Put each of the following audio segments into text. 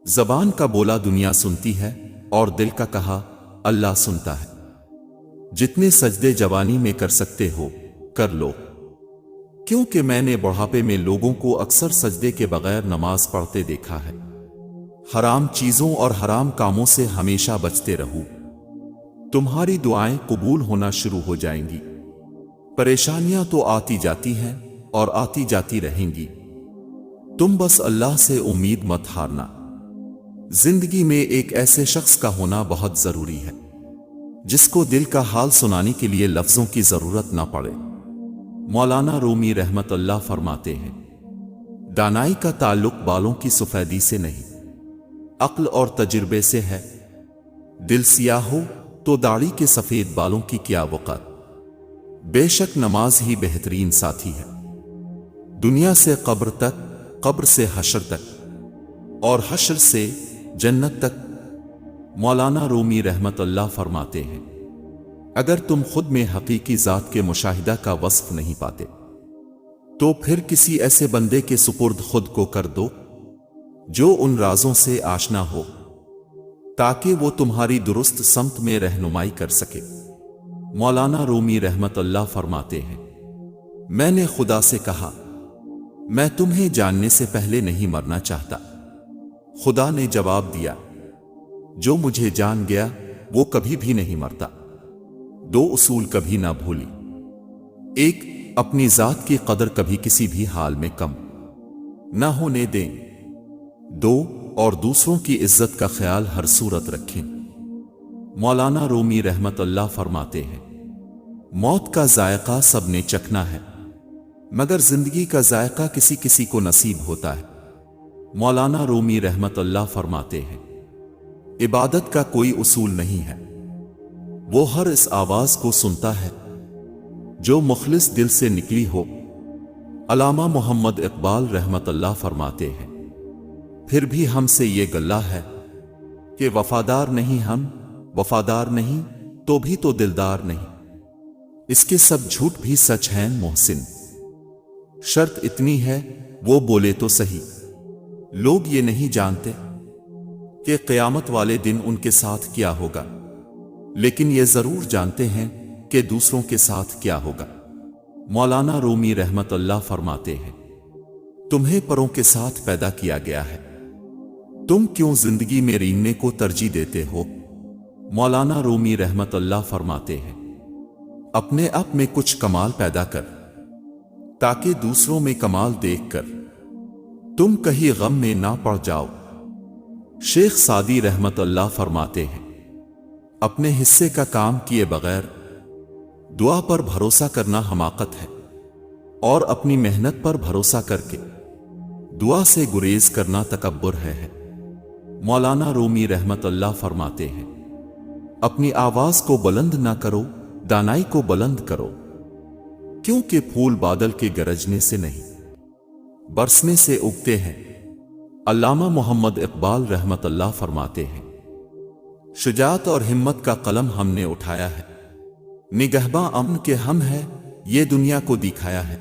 زبان کا بولا دنیا سنتی ہے اور دل کا کہا اللہ سنتا ہے۔ جتنے سجدے جوانی میں کر سکتے ہو کر لو، کیونکہ میں نے بڑھاپے میں لوگوں کو اکثر سجدے کے بغیر نماز پڑھتے دیکھا ہے۔ حرام چیزوں اور حرام کاموں سے ہمیشہ بچتے رہو، تمہاری دعائیں قبول ہونا شروع ہو جائیں گی۔ پریشانیاں تو آتی جاتی ہیں اور آتی جاتی رہیں گی، تم بس اللہ سے امید مت ہارنا۔ زندگی میں ایک ایسے شخص کا ہونا بہت ضروری ہے جس کو دل کا حال سنانے کے لیے لفظوں کی ضرورت نہ پڑے۔ مولانا رومی رحمت اللہ فرماتے ہیں، دانائی کا تعلق بالوں کی سفیدی سے نہیں، عقل اور تجربے سے ہے۔ دل سیاہ ہو تو داڑھی کے سفید بالوں کی کیا وقت۔ بے شک نماز ہی بہترین ساتھی ہے، دنیا سے قبر تک، قبر سے حشر تک، اور حشر سے جنت تک۔ مولانا رومی رحمت اللہ فرماتے ہیں، اگر تم خود میں حقیقی ذات کے مشاہدہ کا وصف نہیں پاتے تو پھر کسی ایسے بندے کے سپرد خود کو کر دو جو ان رازوں سے آشنا ہو، تاکہ وہ تمہاری درست سمت میں رہنمائی کر سکے۔ مولانا رومی رحمت اللہ فرماتے ہیں، میں نے خدا سے کہا میں تمہیں جاننے سے پہلے نہیں مرنا چاہتا۔ خدا نے جواب دیا، جو مجھے جان گیا وہ کبھی بھی نہیں مرتا۔ دو اصول کبھی نہ بھولی، ایک اپنی ذات کی قدر کبھی کسی بھی حال میں کم نہ ہونے دیں، دو اور دوسروں کی عزت کا خیال ہر صورت رکھیں۔ مولانا رومی رحمت اللہ فرماتے ہیں، موت کا ذائقہ سب نے چکھنا ہے مگر زندگی کا ذائقہ کسی کسی کو نصیب ہوتا ہے۔ مولانا رومی رحمت اللہ فرماتے ہیں، عبادت کا کوئی اصول نہیں ہے، وہ ہر اس آواز کو سنتا ہے جو مخلص دل سے نکلی ہو۔ علامہ محمد اقبال رحمت اللہ فرماتے ہیں، پھر بھی ہم سے یہ گلہ ہے کہ وفادار نہیں ہم، وفادار نہیں تو بھی تو دلدار نہیں، اس کے سب جھوٹ بھی سچ ہیں محسن، شرط اتنی ہے وہ بولے تو صحیح۔ لوگ یہ نہیں جانتے کہ قیامت والے دن ان کے ساتھ کیا ہوگا، لیکن یہ ضرور جانتے ہیں کہ دوسروں کے ساتھ کیا ہوگا۔ مولانا رومی رحمت اللہ فرماتے ہیں، تمہیں پروں کے ساتھ پیدا کیا گیا ہے، تم کیوں زندگی میں ریننے کو ترجیح دیتے ہو؟ مولانا رومی رحمت اللہ فرماتے ہیں، اپنے آپ میں کچھ کمال پیدا کر تاکہ دوسروں میں کمال دیکھ کر تم کہیں غم میں نہ پڑ جاؤ۔ شیخ سعدی رحمت اللہ فرماتے ہیں، اپنے حصے کا کام کیے بغیر دعا پر بھروسہ کرنا حماقت ہے، اور اپنی محنت پر بھروسہ کر کے دعا سے گریز کرنا تکبر ہے۔ مولانا رومی رحمت اللہ فرماتے ہیں، اپنی آواز کو بلند نہ کرو، دانائی کو بلند کرو، کیونکہ پھول بادل کے گرجنے سے نہیں برسنے سے اگتے ہیں۔ علامہ محمد اقبال رحمت اللہ فرماتے ہیں، شجاعت اور ہمت کا قلم ہم نے اٹھایا ہے، نگہباں امن کے ہم ہے، یہ دنیا کو دکھایا ہے۔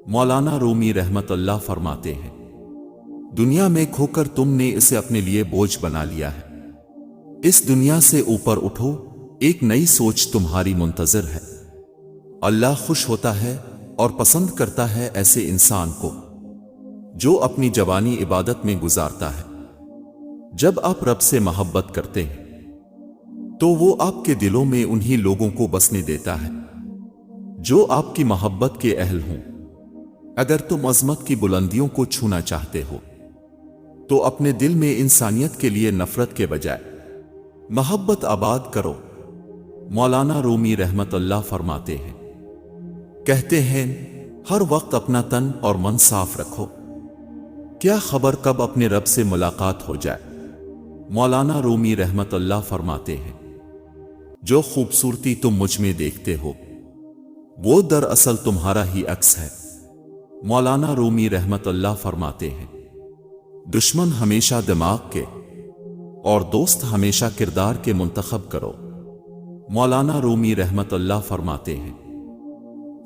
مولانا رومی رحمت اللہ فرماتے ہیں، دنیا میں کھو کر تم نے اسے اپنے لیے بوجھ بنا لیا ہے، اس دنیا سے اوپر اٹھو، ایک نئی سوچ تمہاری منتظر ہے۔ اللہ خوش ہوتا ہے اور پسند کرتا ہے ایسے انسان کو جو اپنی جوانی عبادت میں گزارتا ہے۔ جب آپ رب سے محبت کرتے ہیں تو وہ آپ کے دلوں میں انہی لوگوں کو بسنے دیتا ہے جو آپ کی محبت کے اہل ہوں۔ اگر تم عظمت کی بلندیوں کو چھونا چاہتے ہو تو اپنے دل میں انسانیت کے لیے نفرت کے بجائے محبت آباد کرو۔ مولانا رومی رحمت اللہ فرماتے ہیں، کہتے ہیں ہر وقت اپنا تن اور من صاف رکھو، کیا خبر کب اپنے رب سے ملاقات ہو جائے۔ مولانا رومی رحمت اللہ فرماتے ہیں، جو خوبصورتی تم مجھ میں دیکھتے ہو وہ دراصل تمہارا ہی عکس ہے۔ مولانا رومی رحمت اللہ فرماتے ہیں، دشمن ہمیشہ دماغ کے اور دوست ہمیشہ کردار کے منتخب کرو۔ مولانا رومی رحمت اللہ فرماتے ہیں،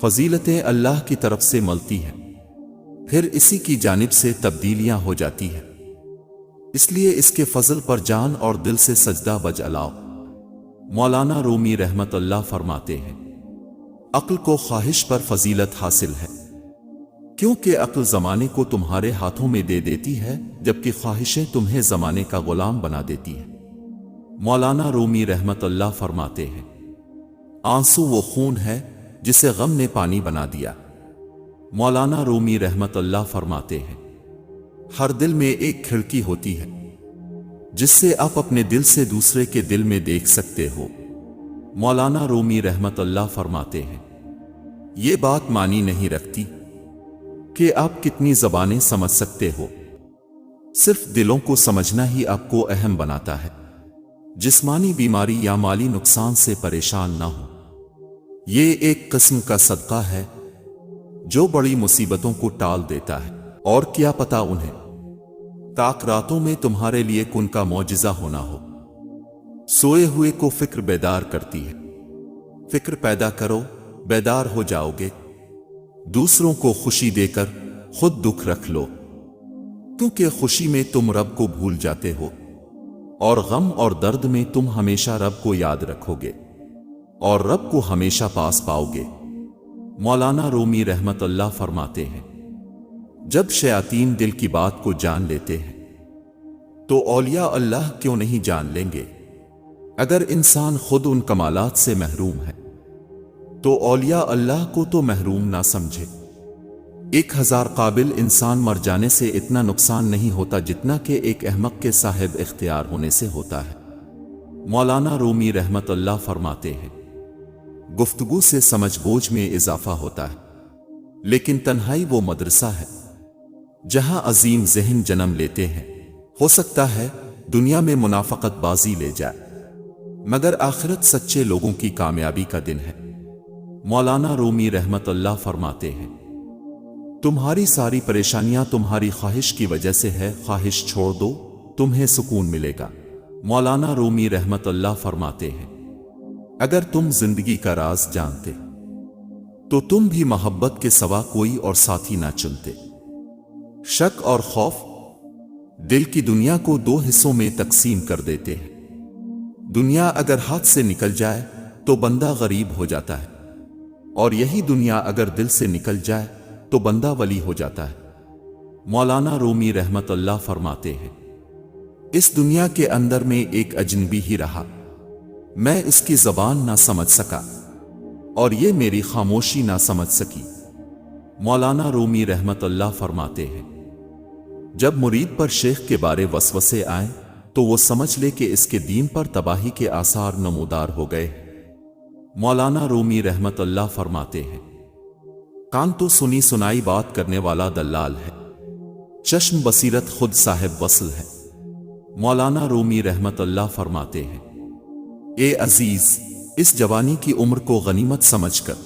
فضیلتیں اللہ کی طرف سے ملتی ہیں، پھر اسی کی جانب سے تبدیلیاں ہو جاتی ہیں۔ اس لیے اس کے فضل پر جان اور دل سے سجدہ بجا لاؤ۔ مولانا رومی رحمت اللہ فرماتے ہیں، عقل کو خواہش پر فضیلت حاصل ہے، کیونکہ عقل زمانے کو تمہارے ہاتھوں میں دے دیتی ہے، جبکہ خواہشیں تمہیں زمانے کا غلام بنا دیتی ہیں۔ مولانا رومی رحمت اللہ فرماتے ہیں، آنسو وہ خون ہے جسے غم نے پانی بنا دیا۔ مولانا رومی رحمت اللہ فرماتے ہیں، ہر دل میں ایک کھڑکی ہوتی ہے جس سے آپ اپنے دل سے دوسرے کے دل میں دیکھ سکتے ہو۔ مولانا رومی رحمت اللہ فرماتے ہیں، یہ بات معنی نہیں رکھتی کہ آپ کتنی زبانیں سمجھ سکتے ہو، صرف دلوں کو سمجھنا ہی آپ کو اہم بناتا ہے۔ جسمانی بیماری یا مالی نقصان سے پریشان نہ ہو، یہ ایک قسم کا صدقہ ہے جو بڑی مصیبتوں کو ٹال دیتا ہے، اور کیا پتا انہیں تاک راتوں میں تمہارے لیے کن کا معجزہ ہونا ہو۔ سوئے ہوئے کو فکر بیدار کرتی ہے، فکر پیدا کرو، بیدار ہو جاؤ گے۔ دوسروں کو خوشی دے کر خود دکھ رکھ لو، کیونکہ خوشی میں تم رب کو بھول جاتے ہو، اور غم اور درد میں تم ہمیشہ رب کو یاد رکھو گے اور رب کو ہمیشہ پاس پاؤ گے۔ مولانا رومی رحمت اللہ فرماتے ہیں، جب شیاطین دل کی بات کو جان لیتے ہیں تو اولیاء اللہ کیوں نہیں جان لیں گے؟ اگر انسان خود ان کمالات سے محروم ہے تو اولیاء اللہ کو تو محروم نہ سمجھے۔ 1000 قابل انسان مر جانے سے اتنا نقصان نہیں ہوتا جتنا کہ ایک احمق کے صاحب اختیار ہونے سے ہوتا ہے۔ مولانا رومی رحمت اللہ فرماتے ہیں، گفتگو سے سمجھ بوجھ میں اضافہ ہوتا ہے، لیکن تنہائی وہ مدرسہ ہے جہاں عظیم ذہن جنم لیتے ہیں۔ ہو سکتا ہے دنیا میں منافقت بازی لے جائے، مگر آخرت سچے لوگوں کی کامیابی کا دن ہے۔ مولانا رومی رحمت اللہ فرماتے ہیں، تمہاری ساری پریشانیاں تمہاری خواہش کی وجہ سے ہے، خواہش چھوڑ دو، تمہیں سکون ملے گا۔ مولانا رومی رحمت اللہ فرماتے ہیں، اگر تم زندگی کا راز جانتے تو تم بھی محبت کے سوا کوئی اور ساتھی نہ چنتے۔ شک اور خوف دل کی دنیا کو 2 حصوں میں تقسیم کر دیتے ہیں۔ دنیا اگر ہاتھ سے نکل جائے تو بندہ غریب ہو جاتا ہے، اور یہی دنیا اگر دل سے نکل جائے تو بندہ ولی ہو جاتا ہے۔ مولانا رومی رحمت اللہ فرماتے ہیں، اس دنیا کے اندر میں ایک اجنبی ہی رہا، میں اس کی زبان نہ سمجھ سکا اور یہ میری خاموشی نہ سمجھ سکی۔ مولانا رومی رحمت اللہ فرماتے ہیں، جب مرید پر شیخ کے بارے وسوسے آئیں تو وہ سمجھ لے کہ اس کے دین پر تباہی کے آثار نمودار ہو گئے۔ مولانا رومی رحمت اللہ فرماتے ہیں، کان تو سنی سنائی بات کرنے والا دلال ہے، چشم بصیرت خود صاحب وصل ہے۔ مولانا رومی رحمت اللہ فرماتے ہیں، اے عزیز، اس جوانی کی عمر کو غنیمت سمجھ کر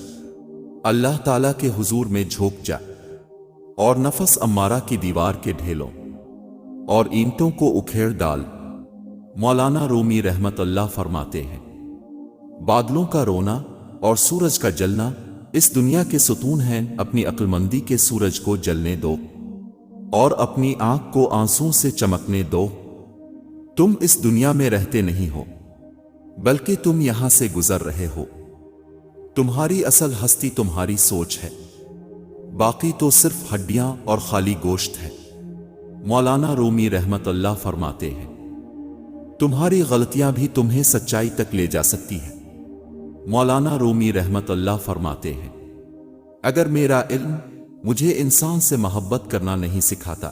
اللہ تعالیٰ کے حضور میں جھوک جا، اور نفس امارہ کی دیوار کے ڈھیلوں اور اینٹوں کو اکھیڑ ڈال۔ مولانا رومی رحمت اللہ فرماتے ہیں، بادلوں کا رونا اور سورج کا جلنا اس دنیا کے ستون ہیں، اپنی عقل مندی کے سورج کو جلنے دو اور اپنی آنکھ کو آنسوں سے چمکنے دو۔ تم اس دنیا میں رہتے نہیں ہو، بلکہ تم یہاں سے گزر رہے ہو۔ تمہاری اصل ہستی تمہاری سوچ ہے، باقی تو صرف ہڈیاں اور خالی گوشت ہے۔ مولانا رومی رحمت اللہ فرماتے ہیں، تمہاری غلطیاں بھی تمہیں سچائی تک لے جا سکتی ہیں۔ مولانا رومی رحمت اللہ فرماتے ہیں، اگر میرا علم مجھے انسان سے محبت کرنا نہیں سکھاتا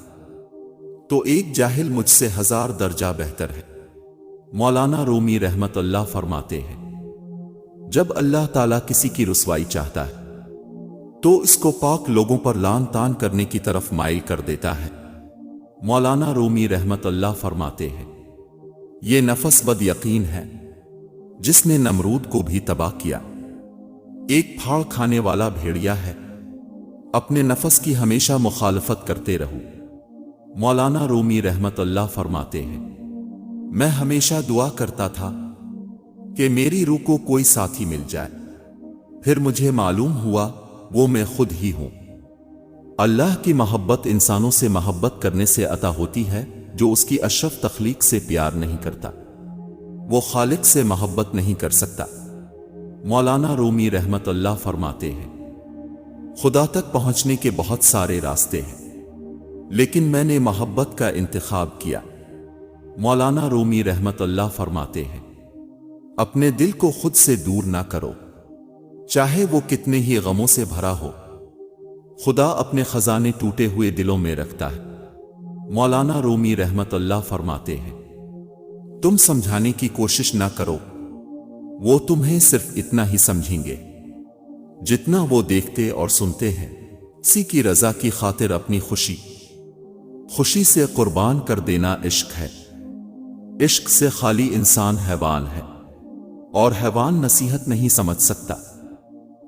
تو ایک جاہل مجھ سے 1000 درجہ بہتر ہے۔ مولانا رومی رحمت اللہ فرماتے ہیں، جب اللہ تعالیٰ کسی کی رسوائی چاہتا ہے تو اس کو پاک لوگوں پر لان تان کرنے کی طرف مائل کر دیتا ہے۔ مولانا رومی رحمت اللہ فرماتے ہیں، یہ نفس بد یقین ہے جس نے نمرود کو بھی تباہ کیا، ایک پھاڑ کھانے والا بھیڑیا ہے، اپنے نفس کی ہمیشہ مخالفت کرتے رہو۔ مولانا رومی رحمت اللہ فرماتے ہیں، میں ہمیشہ دعا کرتا تھا کہ میری روح کو کوئی ساتھی مل جائے، پھر مجھے معلوم ہوا وہ میں خود ہی ہوں۔ اللہ کی محبت انسانوں سے محبت کرنے سے عطا ہوتی ہے، جو اس کی اشرف تخلیق سے پیار نہیں کرتا وہ خالق سے محبت نہیں کر سکتا۔ مولانا رومی رحمت اللہ فرماتے ہیں خدا تک پہنچنے کے بہت سارے راستے ہیں لیکن میں نے محبت کا انتخاب کیا۔ مولانا رومی رحمت اللہ فرماتے ہیں اپنے دل کو خود سے دور نہ کرو چاہے وہ کتنے ہی غموں سے بھرا ہو، خدا اپنے خزانے ٹوٹے ہوئے دلوں میں رکھتا ہے۔ مولانا رومی رحمت اللہ فرماتے ہیں تم سمجھانے کی کوشش نہ کرو، وہ تمہیں صرف اتنا ہی سمجھیں گے جتنا وہ دیکھتے اور سنتے ہیں۔ کسی کی رضا کی خاطر اپنی خوشی سے قربان کر دینا عشق ہے۔ عشق سے خالی انسان حیوان ہے، اور حیوان نصیحت نہیں سمجھ سکتا۔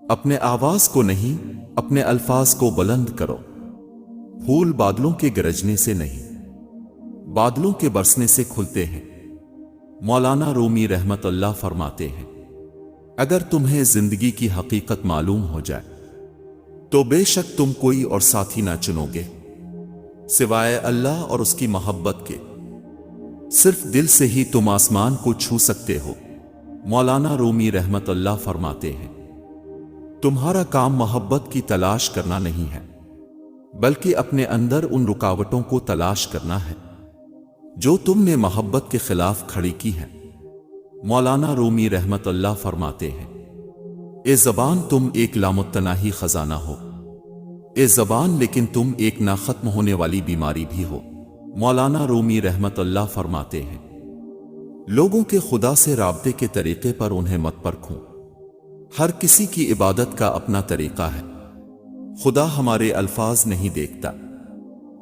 اپنے آواز کو نہیں، اپنے الفاظ کو بلند کرو۔ پھول بادلوں کے گرجنے سے نہیں، بادلوں کے برسنے سے کھلتے ہیں۔ مولانا رومی رحمت اللہ فرماتے ہیں اگر تمہیں زندگی کی حقیقت معلوم ہو جائے تو بے شک تم کوئی اور ساتھی نہ چنو گے سوائے اللہ اور اس کی محبت کے۔ صرف دل سے ہی تم آسمان کو چھو سکتے ہو۔ مولانا رومی رحمت اللہ فرماتے ہیں تمہارا کام محبت کی تلاش کرنا نہیں ہے بلکہ اپنے اندر ان رکاوٹوں کو تلاش کرنا ہے جو تم نے محبت کے خلاف کھڑی کی ہے۔ مولانا رومی رحمت اللہ فرماتے ہیں اے زبان تم ایک لامتناہی خزانہ ہو، اے زبان لیکن تم ایک نہ ختم ہونے والی بیماری بھی ہو۔ مولانا رومی رحمت اللہ فرماتے ہیں لوگوں کے خدا سے رابطے کے طریقے پر انہیں مت پرکھو، ہر کسی کی عبادت کا اپنا طریقہ ہے۔ خدا ہمارے الفاظ نہیں دیکھتا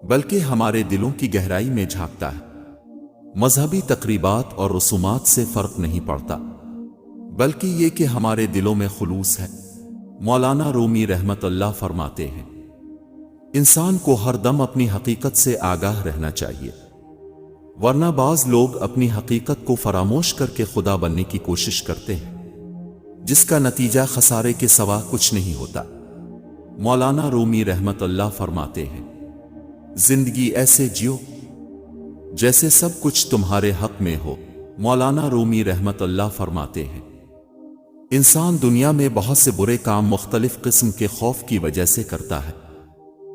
بلکہ ہمارے دلوں کی گہرائی میں جھانکتا ہے۔ مذہبی تقریبات اور رسومات سے فرق نہیں پڑتا بلکہ یہ کہ ہمارے دلوں میں خلوص ہے۔ مولانا رومی رحمت اللہ فرماتے ہیں انسان کو ہر دم اپنی حقیقت سے آگاہ رہنا چاہیے، ورنہ بعض لوگ اپنی حقیقت کو فراموش کر کے خدا بننے کی کوشش کرتے ہیں جس کا نتیجہ خسارے کے سوا کچھ نہیں ہوتا۔ مولانا رومی رحمت اللہ فرماتے ہیں زندگی ایسے جیو جیسے سب کچھ تمہارے حق میں ہو۔ مولانا رومی رحمت اللہ فرماتے ہیں انسان دنیا میں بہت سے برے کام مختلف قسم کے خوف کی وجہ سے کرتا ہے،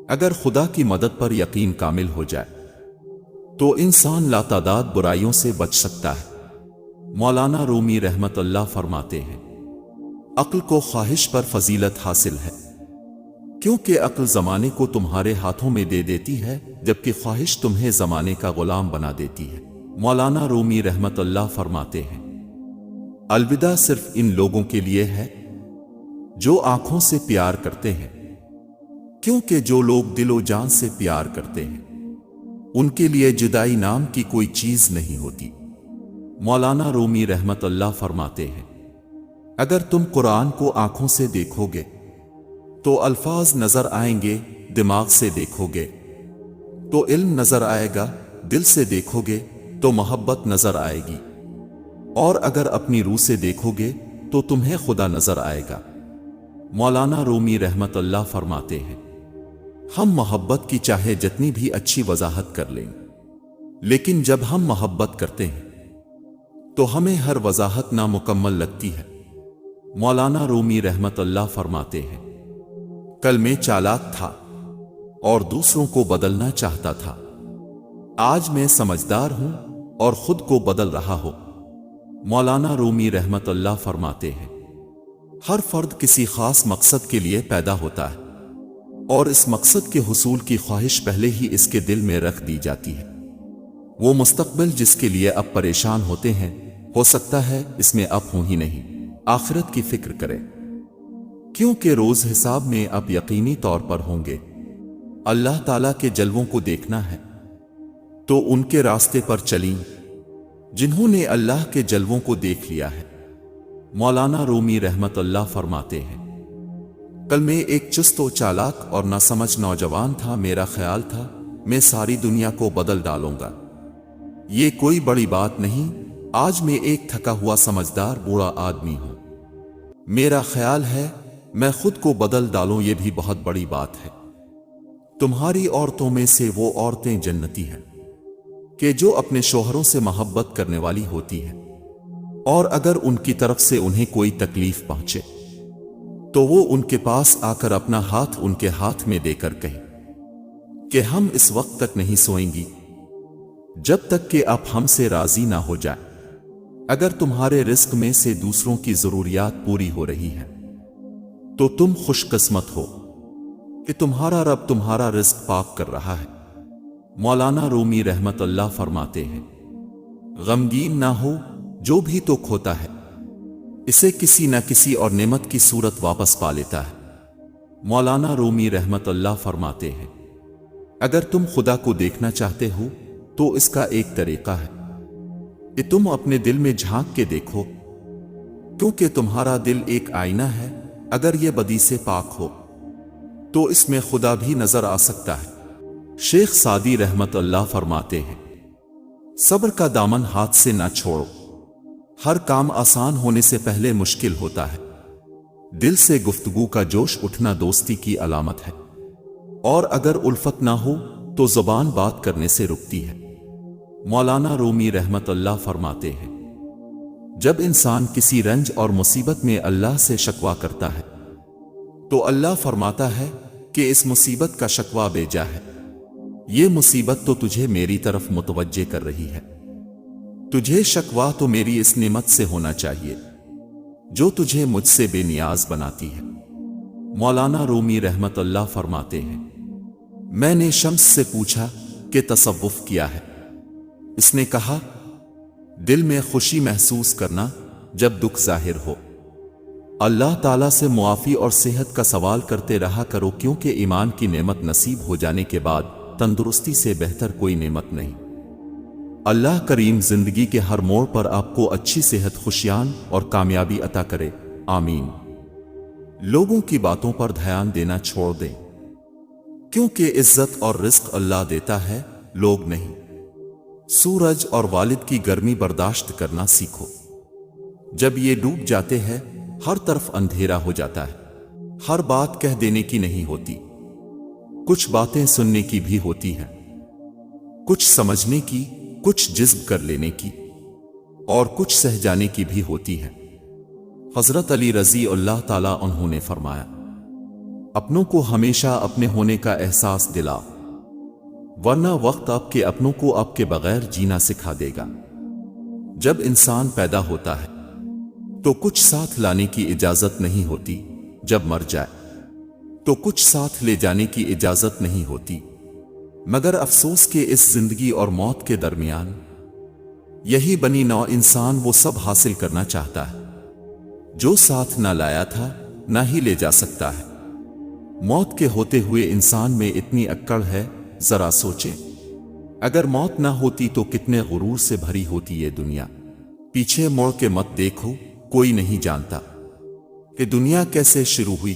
اگر خدا کی مدد پر یقین کامل ہو جائے تو انسان لاتعداد برائیوں سے بچ سکتا ہے۔ مولانا رومی رحمت اللہ فرماتے ہیں عقل کو خواہش پر فضیلت حاصل ہے کیونکہ عقل زمانے کو تمہارے ہاتھوں میں دے دیتی ہے جبکہ خواہش تمہیں زمانے کا غلام بنا دیتی ہے۔ مولانا رومی رحمت اللہ فرماتے ہیں الوداع صرف ان لوگوں کے لیے ہے جو آنکھوں سے پیار کرتے ہیں، کیونکہ جو لوگ دل و جان سے پیار کرتے ہیں ان کے لیے جدائی نام کی کوئی چیز نہیں ہوتی۔ مولانا رومی رحمت اللہ فرماتے ہیں اگر تم قرآن کو آنکھوں سے دیکھو گے تو الفاظ نظر آئیں گے، دماغ سے دیکھو گے تو علم نظر آئے گا، دل سے دیکھو گے تو محبت نظر آئے گی، اور اگر اپنی روح سے دیکھو گے تو تمہیں خدا نظر آئے گا۔ مولانا رومی رحمت اللہ فرماتے ہیں ہم محبت کی چاہے جتنی بھی اچھی وضاحت کر لیں لیکن جب ہم محبت کرتے ہیں تو ہمیں ہر وضاحت نامکمل لگتی ہے۔ مولانا رومی رحمت اللہ فرماتے ہیں کل میں چالاک تھا اور دوسروں کو بدلنا چاہتا تھا، آج میں سمجھدار ہوں اور خود کو بدل رہا ہوں۔ مولانا رومی رحمت اللہ فرماتے ہیں ہر فرد کسی خاص مقصد کے لیے پیدا ہوتا ہے اور اس مقصد کے حصول کی خواہش پہلے ہی اس کے دل میں رکھ دی جاتی ہے۔ وہ مستقبل جس کے لیے اب پریشان ہوتے ہیں ہو سکتا ہے اس میں اب ہوں ہی نہیں، آخرت کی فکر کریں کیونکہ روز حساب میں اب یقینی طور پر ہوں گے۔ اللہ تعالیٰ کے جلووں کو دیکھنا ہے تو ان کے راستے پر چلیں جنہوں نے اللہ کے جلووں کو دیکھ لیا ہے۔ مولانا رومی رحمت اللہ فرماتے ہیں کل میں ایک چست و چالاک اور ناسمجھ نوجوان تھا، میرا خیال تھا میں ساری دنیا کو بدل ڈالوں گا، یہ کوئی بڑی بات نہیں، آج میں ایک تھکا ہوا سمجھدار بوڑھا آدمی ہوں، میرا خیال ہے میں خود کو بدل ڈالوں یہ بھی بہت بڑی بات ہے۔ تمہاری عورتوں میں سے وہ عورتیں جنتی ہیں کہ جو اپنے شوہروں سے محبت کرنے والی ہوتی ہے اور اگر ان کی طرف سے انہیں کوئی تکلیف پہنچے تو وہ ان کے پاس آ کر اپنا ہاتھ ان کے ہاتھ میں دے کر کہیں کہ ہم اس وقت تک نہیں سوئیں گی جب تک کہ آپ ہم سے راضی نہ ہو جائیں۔ اگر تمہارے رزق میں سے دوسروں کی ضروریات پوری ہو رہی ہے تو تم خوش قسمت ہو کہ تمہارا رب تمہارا رزق پاک کر رہا ہے۔ مولانا رومی رحمت اللہ فرماتے ہیں، غمگین نہ ہو، جو بھی تو کھوتا ہے اسے کسی نہ کسی اور نعمت کی صورت واپس پا لیتا ہے۔ مولانا رومی رحمت اللہ فرماتے ہیں، اگر تم خدا کو دیکھنا چاہتے ہو تو اس کا ایک طریقہ ہے کہ تم اپنے دل میں جھانک کے دیکھو، کیونکہ تمہارا دل ایک آئینہ ہے، اگر یہ بدی سے پاک ہو تو اس میں خدا بھی نظر آ سکتا ہے۔ شیخ سعدی رحمت اللہ فرماتے ہیں، صبر کا دامن ہاتھ سے نہ چھوڑو، ہر کام آسان ہونے سے پہلے مشکل ہوتا ہے۔ دل سے گفتگو کا جوش اٹھنا دوستی کی علامت ہے، اور اگر الفت نہ ہو تو زبان بات کرنے سے رکتی ہے۔ مولانا رومی رحمت اللہ فرماتے ہیں، جب انسان کسی رنج اور مصیبت میں اللہ سے شکوہ کرتا ہے تو اللہ فرماتا ہے کہ اس مصیبت کا شکوہ بے جا ہے، یہ مصیبت تو تجھے میری طرف متوجہ کر رہی ہے، تجھے شکوہ تو میری اس نعمت سے ہونا چاہیے جو تجھے مجھ سے بے نیاز بناتی ہے۔ مولانا رومی رحمت اللہ فرماتے ہیں، میں نے شمس سے پوچھا کہ تصوف کیا ہے؟ اس نے کہا، دل میں خوشی محسوس کرنا جب دکھ ظاہر ہو۔ اللہ تعالیٰ سے معافی اور صحت کا سوال کرتے رہا کرو، کیونکہ ایمان کی نعمت نصیب ہو جانے کے بعد تندرستی سے بہتر کوئی نعمت نہیں۔ اللہ کریم زندگی کے ہر موڑ پر آپ کو اچھی صحت، خوشیاں اور کامیابی عطا کرے، آمین۔ لوگوں کی باتوں پر دھیان دینا چھوڑ دیں، کیونکہ عزت اور رزق اللہ دیتا ہے، لوگ نہیں۔ سورج اور والد کی گرمی برداشت کرنا سیکھو، جب یہ ڈوب جاتے ہیں ہر طرف اندھیرا ہو جاتا ہے۔ ہر بات کہہ دینے کی نہیں ہوتی، کچھ باتیں سننے کی بھی ہوتی ہیں، کچھ سمجھنے کی، کچھ جذب کر لینے کی، اور کچھ سہ جانے کی بھی ہوتی ہے۔ حضرت علی رضی اللہ تعالیٰ عنہ نے فرمایا، اپنوں کو ہمیشہ اپنے ہونے کا احساس دلاؤ، ورنہ وقت آپ کے اپنوں کو آپ کے بغیر جینا سکھا دے گا۔ جب انسان پیدا ہوتا ہے تو کچھ ساتھ لانے کی اجازت نہیں ہوتی، جب مر جائے تو کچھ ساتھ لے جانے کی اجازت نہیں ہوتی، مگر افسوس کہ اس زندگی اور موت کے درمیان یہی بنی نوع انسان وہ سب حاصل کرنا چاہتا ہے جو ساتھ نہ لایا تھا، نہ ہی لے جا سکتا ہے۔ موت کے ہوتے ہوئے انسان میں اتنی اکڑ ہے، ذرا سوچیں، اگر موت نہ ہوتی تو کتنے غرور سے بھری ہوتی یہ دنیا۔ پیچھے مڑ کے مت دیکھو، کوئی نہیں جانتا کہ دنیا کیسے شروع ہوئی۔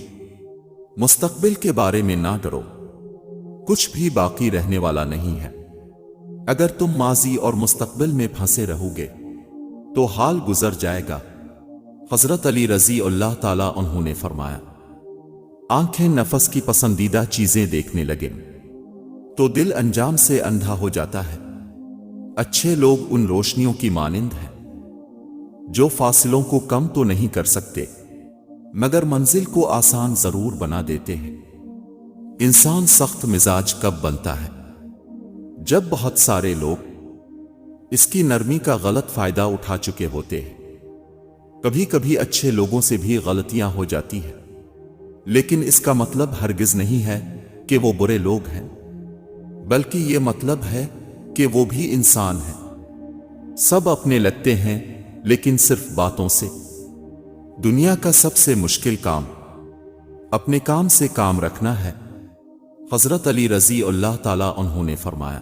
مستقبل کے بارے میں نہ ڈرو، کچھ بھی باقی رہنے والا نہیں ہے۔ اگر تم ماضی اور مستقبل میں پھنسے رہو گے تو حال گزر جائے گا۔ حضرت علی رضی اللہ تعالیٰ عنہ نے فرمایا، آنکھیں نفس کی پسندیدہ چیزیں دیکھنے لگیں تو دل انجام سے اندھا ہو جاتا ہے۔ اچھے لوگ ان روشنیوں کی مانند ہیں جو فاصلوں کو کم تو نہیں کر سکتے مگر منزل کو آسان ضرور بنا دیتے ہیں۔ انسان سخت مزاج کب بنتا ہے؟ جب بہت سارے لوگ اس کی نرمی کا غلط فائدہ اٹھا چکے ہوتے ہیں۔ کبھی کبھی اچھے لوگوں سے بھی غلطیاں ہو جاتی ہیں، لیکن اس کا مطلب ہرگز نہیں ہے کہ وہ برے لوگ ہیں، بلکہ یہ مطلب ہے کہ وہ بھی انسان ہیں۔ سب اپنے لگتے ہیں، لیکن صرف باتوں سے۔ دنیا کا سب سے مشکل کام اپنے کام سے کام رکھنا ہے۔ حضرت علی رضی اللہ تعالیٰ عنہ نے فرمایا،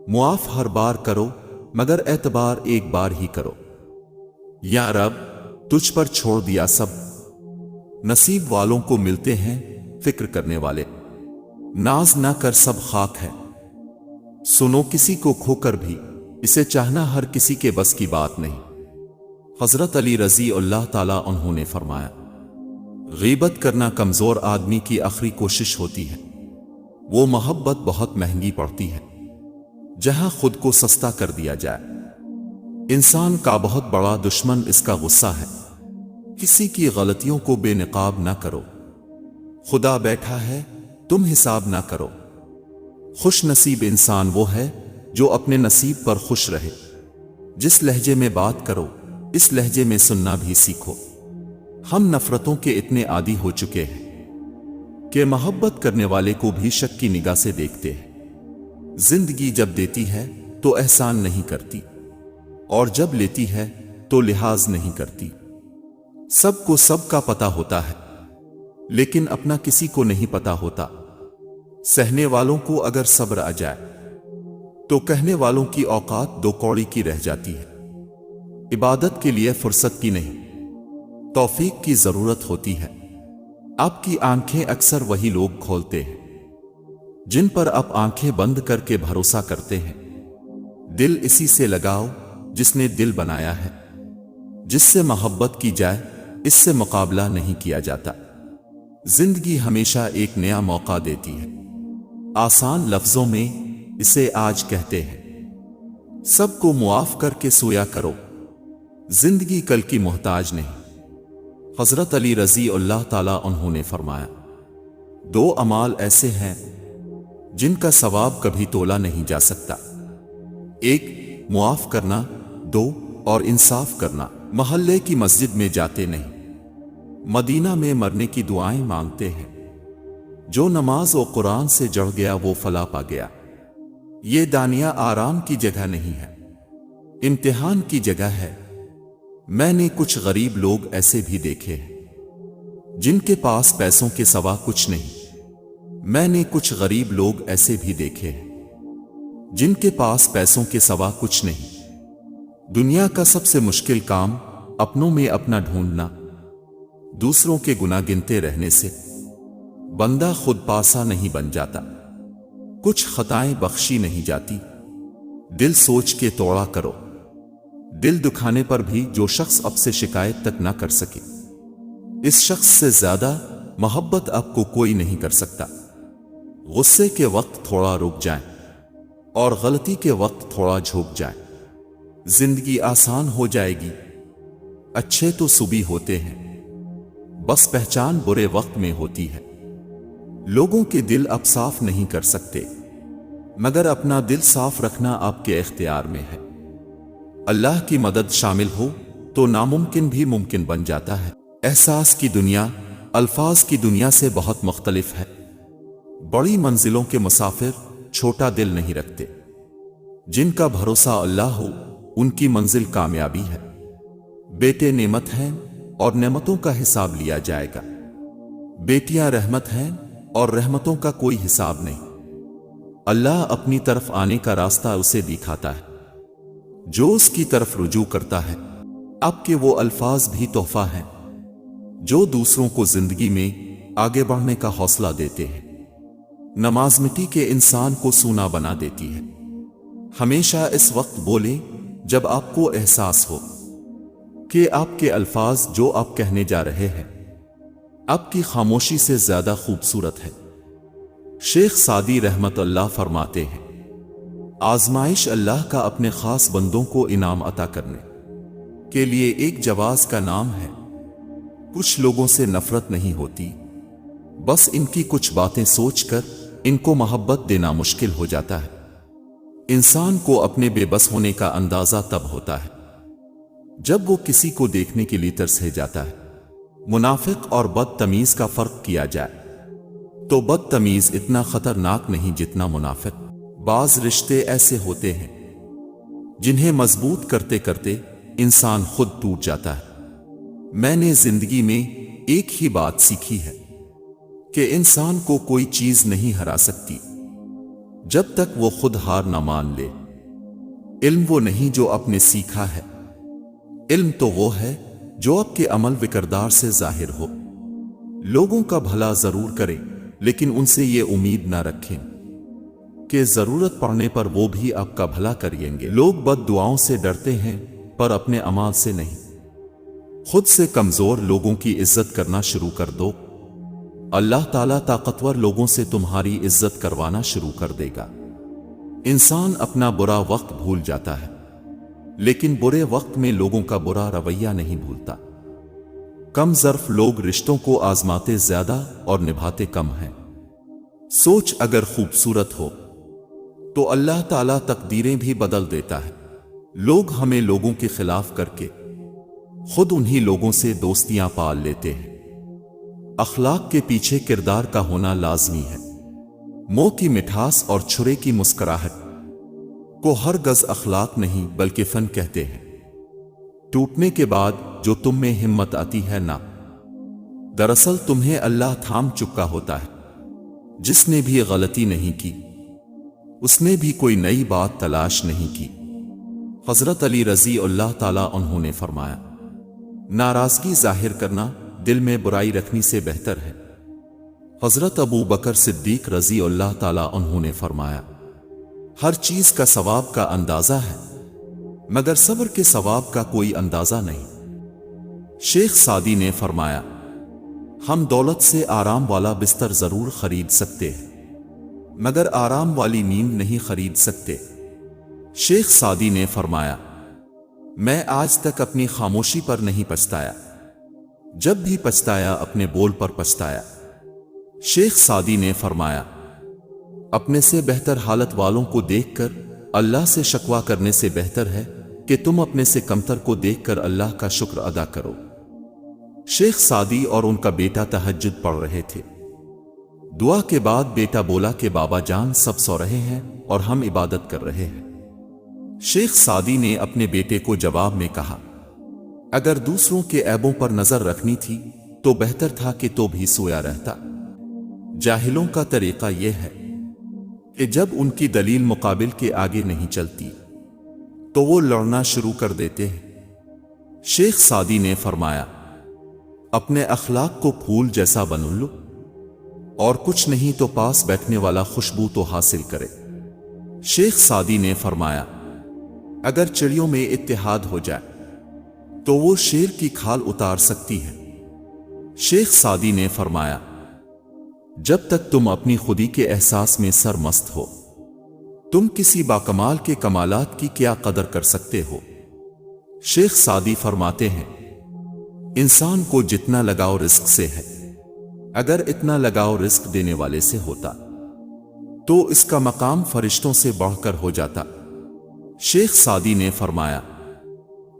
معاف ہر بار کرو مگر اعتبار ایک بار ہی کرو۔ یا رب، تجھ پر چھوڑ دیا سب، نصیب والوں کو ملتے ہیں فکر کرنے والے، ناز نہ کر سب خاک ہے۔ سنو کسی کو کھو کر بھی اسے چاہنا ہر کسی کے بس کی بات نہیں۔ حضرت علی رضی اللہ تعالیٰ عنہ نے فرمایا، غیبت کرنا کمزور آدمی کی آخری کوشش ہوتی ہے، وہ محبت بہت مہنگی پڑتی ہے۔ جہاں خود کو سستا کر دیا جائے۔ انسان کا بہت بڑا دشمن اس کا غصہ ہے۔ کسی کی غلطیوں کو بے نقاب نہ کرو۔ خدا بیٹھا ہے، تم حساب نہ کرو۔ خوش نصیب انسان وہ ہے جو اپنے نصیب پر خوش رہے۔ جس لہجے میں بات کرو اس لہجے میں سننا بھی سیکھو۔ ہم نفرتوں کے اتنے عادی ہو چکے ہیں کہ محبت کرنے والے کو بھی شک کی نگاہ سے دیکھتے ہیں۔ زندگی جب دیتی ہے تو احسان نہیں کرتی، اور جب لیتی ہے تو لحاظ نہیں کرتی۔ سب کو سب کا پتہ ہوتا ہے، لیکن اپنا کسی کو نہیں پتہ ہوتا۔ سہنے والوں کو اگر صبر آ جائے تو کہنے والوں کی اوقات دو کوڑی کی رہ جاتی ہے۔ عبادت کے لیے فرصت کی نہیں، توفیق کی ضرورت ہوتی ہے۔ آپ کی آنکھیں اکثر وہی لوگ کھولتے ہیں جن پر آپ آنکھیں بند کر کے بھروسہ کرتے ہیں۔ دل اسی سے لگاؤ جس نے دل بنایا ہے۔ جس سے محبت کی جائے اس سے مقابلہ نہیں کیا جاتا۔ زندگی ہمیشہ ایک نیا موقع دیتی ہے۔ آسان لفظوں میں اسے آج کہتے ہیں۔ سب کو معاف کر کے سویا کرو، زندگی کل کی محتاج نہیں۔ حضرت علی رضی اللہ تعالیٰ عنہ نے فرمایا، دو اعمال ایسے ہیں جن کا ثواب کبھی تولا نہیں جا سکتا، ایک معاف کرنا، دو اور انصاف کرنا۔ محلے کی مسجد میں جاتے نہیں، مدینہ میں مرنے کی دعائیں مانگتے ہیں۔ جو نماز و قرآن سے جڑ گیا وہ فلاح پا گیا۔ یہ دانیہ آرام کی جگہ نہیں ہے، امتحان کی جگہ ہے۔ میں نے کچھ غریب لوگ ایسے بھی دیکھے ہیں جن کے پاس پیسوں کے سوا کچھ نہیں۔ میں نے کچھ غریب لوگ ایسے بھی دیکھے ہیں جن کے پاس پیسوں کے سوا کچھ نہیں۔ دنیا کا سب سے مشکل کام اپنوں میں اپنا ڈھونڈنا، دوسروں کے گناہ گنتے رہنے سے بندہ خود پاسا نہیں بن جاتا۔ کچھ خطائیں بخشی نہیں جاتی، دل سوچ کے توڑا کرو۔ دل دکھانے پر بھی جو شخص اب سے شکایت تک نہ کر سکے، اس شخص سے زیادہ محبت اب کو کوئی نہیں کر سکتا۔ غصے کے وقت تھوڑا رک جائیں اور غلطی کے وقت تھوڑا جھک جائیں، زندگی آسان ہو جائے گی۔ اچھے تو صبح ہوتے ہیں، بس پہچان برے وقت میں ہوتی ہے۔ لوگوں کے دل اب صاف نہیں کر سکتے، مگر اپنا دل صاف رکھنا آپ کے اختیار میں ہے۔ اللہ کی مدد شامل ہو تو ناممکن بھی ممکن بن جاتا ہے۔ احساس کی دنیا الفاظ کی دنیا سے بہت مختلف ہے۔ بڑی منزلوں کے مسافر چھوٹا دل نہیں رکھتے۔ جن کا بھروسہ اللہ ہو ان کی منزل کامیابی ہے۔ بیٹے نعمت ہیں اور نعمتوں کا حساب لیا جائے گا۔ بیٹیاں رحمت ہیں اور رحمتوں کا کوئی حساب نہیں۔ اللہ اپنی طرف آنے کا راستہ اسے دکھاتا ہے جو اس کی طرف رجوع کرتا ہے۔ آپ کے وہ الفاظ بھی تحفہ ہیں جو دوسروں کو زندگی میں آگے بڑھنے کا حوصلہ دیتے ہیں۔ نماز مٹی کے انسان کو سونا بنا دیتی ہے۔ ہمیشہ اس وقت بولیں جب آپ کو احساس ہو کہ آپ کے الفاظ جو آپ کہنے جا رہے ہیں آپ کی خاموشی سے زیادہ خوبصورت ہے۔ شیخ سعدی رحمت اللہ فرماتے ہیں، آزمائش اللہ کا اپنے خاص بندوں کو انعام عطا کرنے کے لیے ایک جواز کا نام ہے۔ کچھ لوگوں سے نفرت نہیں ہوتی، بس ان کی کچھ باتیں سوچ کر ان کو محبت دینا مشکل ہو جاتا ہے۔ انسان کو اپنے بے بس ہونے کا اندازہ تب ہوتا ہے جب وہ کسی کو دیکھنے کے لیے ترسے جاتا ہے۔ منافق اور بدتمیز کا فرق کیا جائے تو بدتمیز اتنا خطرناک نہیں جتنا منافق۔ بعض رشتے ایسے ہوتے ہیں جنہیں مضبوط کرتے کرتے انسان خود ٹوٹ جاتا ہے۔ میں نے زندگی میں ایک ہی بات سیکھی ہے کہ انسان کو کوئی چیز نہیں ہرا سکتی جب تک وہ خود ہار نہ مان لے۔ علم وہ نہیں جو آپ نے سیکھا ہے، علم تو وہ ہے جو آپ کے عمل و کردار سے ظاہر ہو۔ لوگوں کا بھلا ضرور کریں لیکن ان سے یہ امید نہ رکھیں کہ ضرورت پڑنے پر وہ بھی آپ کا بھلا کریں گے۔ لوگ بد دعاؤں سے ڈرتے ہیں پر اپنے اعمال سے نہیں۔ خود سے کمزور لوگوں کی عزت کرنا شروع کر دو، اللہ تعالیٰ طاقتور لوگوں سے تمہاری عزت کروانا شروع کر دے گا۔ انسان اپنا برا وقت بھول جاتا ہے، لیکن برے وقت میں لوگوں کا برا رویہ نہیں بھولتا۔ کم ظرف لوگ رشتوں کو آزماتے زیادہ اور نبھاتے کم ہیں۔ سوچ اگر خوبصورت ہو تو اللہ تعالیٰ تقدیریں بھی بدل دیتا ہے۔ لوگ ہمیں لوگوں کے خلاف کر کے خود انہی لوگوں سے دوستیاں پال لیتے ہیں۔ اخلاق کے پیچھے کردار کا ہونا لازمی ہے۔ منہ کی مٹھاس اور چھرے کی مسکراہٹ کو ہرگز اخلاق نہیں بلکہ فن کہتے ہیں۔ ٹوٹنے کے بعد جو تم میں ہمت آتی ہے نا، دراصل تمہیں اللہ تھام چکا ہوتا ہے۔ جس نے بھی غلطی نہیں کی اس نے بھی کوئی نئی بات تلاش نہیں کی۔ حضرت علی رضی اللہ تعالیٰ عنہ نے فرمایا، ناراضگی ظاہر کرنا دل میں برائی رکھنے سے بہتر ہے۔ حضرت ابو بکر صدیق رضی اللہ تعالیٰ عنہ نے فرمایا، ہر چیز کا ثواب کا اندازہ ہے مگر صبر کے ثواب کا کوئی اندازہ نہیں۔ شیخ سعدی نے فرمایا، ہم دولت سے آرام والا بستر ضرور خرید سکتے ہیں مگر آرام والی نیند نہیں خرید سکتے۔ شیخ سعدی نے فرمایا، میں آج تک اپنی خاموشی پر نہیں پچھتایا، جب بھی پچھتایا اپنے بول پر پچھتایا۔ شیخ سعدی نے فرمایا، اپنے سے بہتر حالت والوں کو دیکھ کر اللہ سے شکوہ کرنے سے بہتر ہے کہ تم اپنے سے کمتر کو دیکھ کر اللہ کا شکر ادا کرو۔ شیخ سعدی اور ان کا بیٹا تہجد پڑھ رہے تھے۔ دعا کے بعد بیٹا بولا کہ بابا جان سب سو رہے ہیں اور ہم عبادت کر رہے ہیں۔ شیخ سعدی نے اپنے بیٹے کو جواب میں کہا، اگر دوسروں کے عیبوں پر نظر رکھنی تھی تو بہتر تھا کہ تو بھی سویا رہتا۔ جاہلوں کا طریقہ یہ ہے کہ جب ان کی دلیل مقابل کے آگے نہیں چلتی تو وہ لڑنا شروع کر دیتے ہیں۔ شیخ سعدی نے فرمایا، اپنے اخلاق کو پھول جیسا بن لو اور کچھ نہیں تو پاس بیٹھنے والا خوشبو تو حاصل کرے۔ شیخ سعدی نے فرمایا، اگر چڑیوں میں اتحاد ہو جائے تو وہ شیر کی کھال اتار سکتی ہے۔ شیخ سعدی نے فرمایا، جب تک تم اپنی خودی کے احساس میں سرمست ہو تم کسی باکمال کے کمالات کی کیا قدر کر سکتے ہو۔ شیخ سعدی فرماتے ہیں، انسان کو جتنا لگاؤ رزق سے ہے، اگر اتنا لگاؤ رزق دینے والے سے ہوتا تو اس کا مقام فرشتوں سے بڑھ کر ہو جاتا۔ شیخ سعدی نے فرمایا،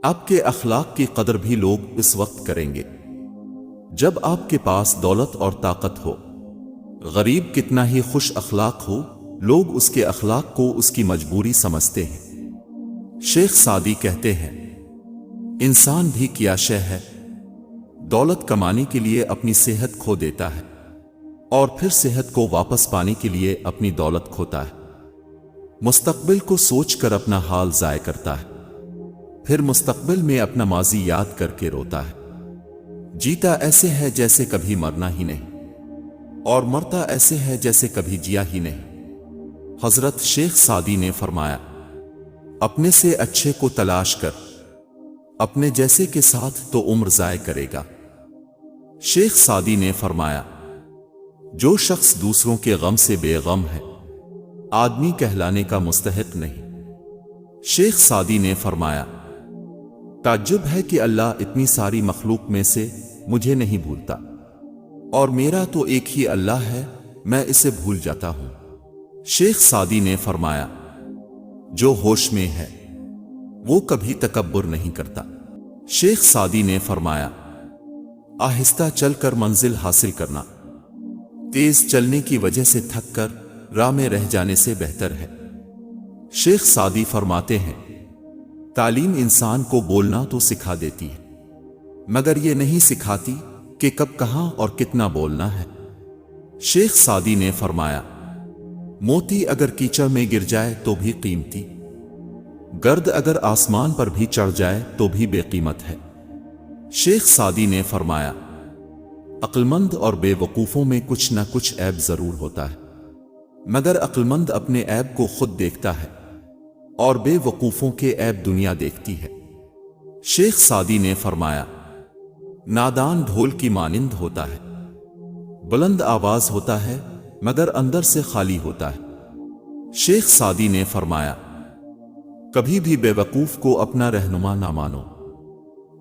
آپ کے اخلاق کی قدر بھی لوگ اس وقت کریں گے جب آپ کے پاس دولت اور طاقت ہو۔ غریب کتنا ہی خوش اخلاق ہو، لوگ اس کے اخلاق کو اس کی مجبوری سمجھتے ہیں۔ شیخ سعدی کہتے ہیں، انسان بھی کیا شے ہے، دولت کمانے کے لیے اپنی صحت کھو دیتا ہے اور پھر صحت کو واپس پانے کے لیے اپنی دولت کھوتا ہے۔ مستقبل کو سوچ کر اپنا حال ضائع کرتا ہے، پھر مستقبل میں اپنا ماضی یاد کر کے روتا ہے۔ جیتا ایسے ہے جیسے کبھی مرنا ہی نہیں اور مرتا ایسے ہے جیسے کبھی جیا ہی نہیں۔ حضرت شیخ سعدی نے فرمایا، اپنے سے اچھے کو تلاش کر، اپنے جیسے کے ساتھ تو عمر ضائع کرے گا۔ شیخ سعدی نے فرمایا، جو شخص دوسروں کے غم سے بے غم ہے آدمی کہلانے کا مستحق نہیں۔ شیخ سعدی نے فرمایا، تعجب ہے کہ اللہ اتنی ساری مخلوق میں سے مجھے نہیں بھولتا، اور میرا تو ایک ہی اللہ ہے، میں اسے بھول جاتا ہوں۔ شیخ سعدی نے فرمایا، جو ہوش میں ہے وہ کبھی تکبر نہیں کرتا۔ شیخ سعدی نے فرمایا، آہستہ چل کر منزل حاصل کرنا تیز چلنے کی وجہ سے تھک کر راہ میں رہ جانے سے بہتر ہے۔ شیخ سعدی فرماتے ہیں، تعلیم انسان کو بولنا تو سکھا دیتی ہے مگر یہ نہیں سکھاتی کہ کب کہاں اور کتنا بولنا ہے۔ شیخ سعدی نے فرمایا، موتی اگر کیچڑ میں گر جائے تو بھی قیمتی، گرد اگر آسمان پر بھی چڑھ جائے تو بھی بے قیمت ہے۔ شیخ سعدی نے فرمایا، عقلمند اور بے وقوفوں میں کچھ نہ کچھ عیب ضرور ہوتا ہے مگر عقلمند اپنے عیب کو خود دیکھتا ہے اور بے وقوفوں کے عیب دنیا دیکھتی ہے۔ شیخ سعدی نے فرمایا، نادان ڈھول کی مانند ہوتا ہے، بلند آواز ہوتا ہے مگر اندر سے خالی ہوتا ہے۔ شیخ سعدی نے فرمایا، کبھی بھی بے وقوف کو اپنا رہنما نہ مانو،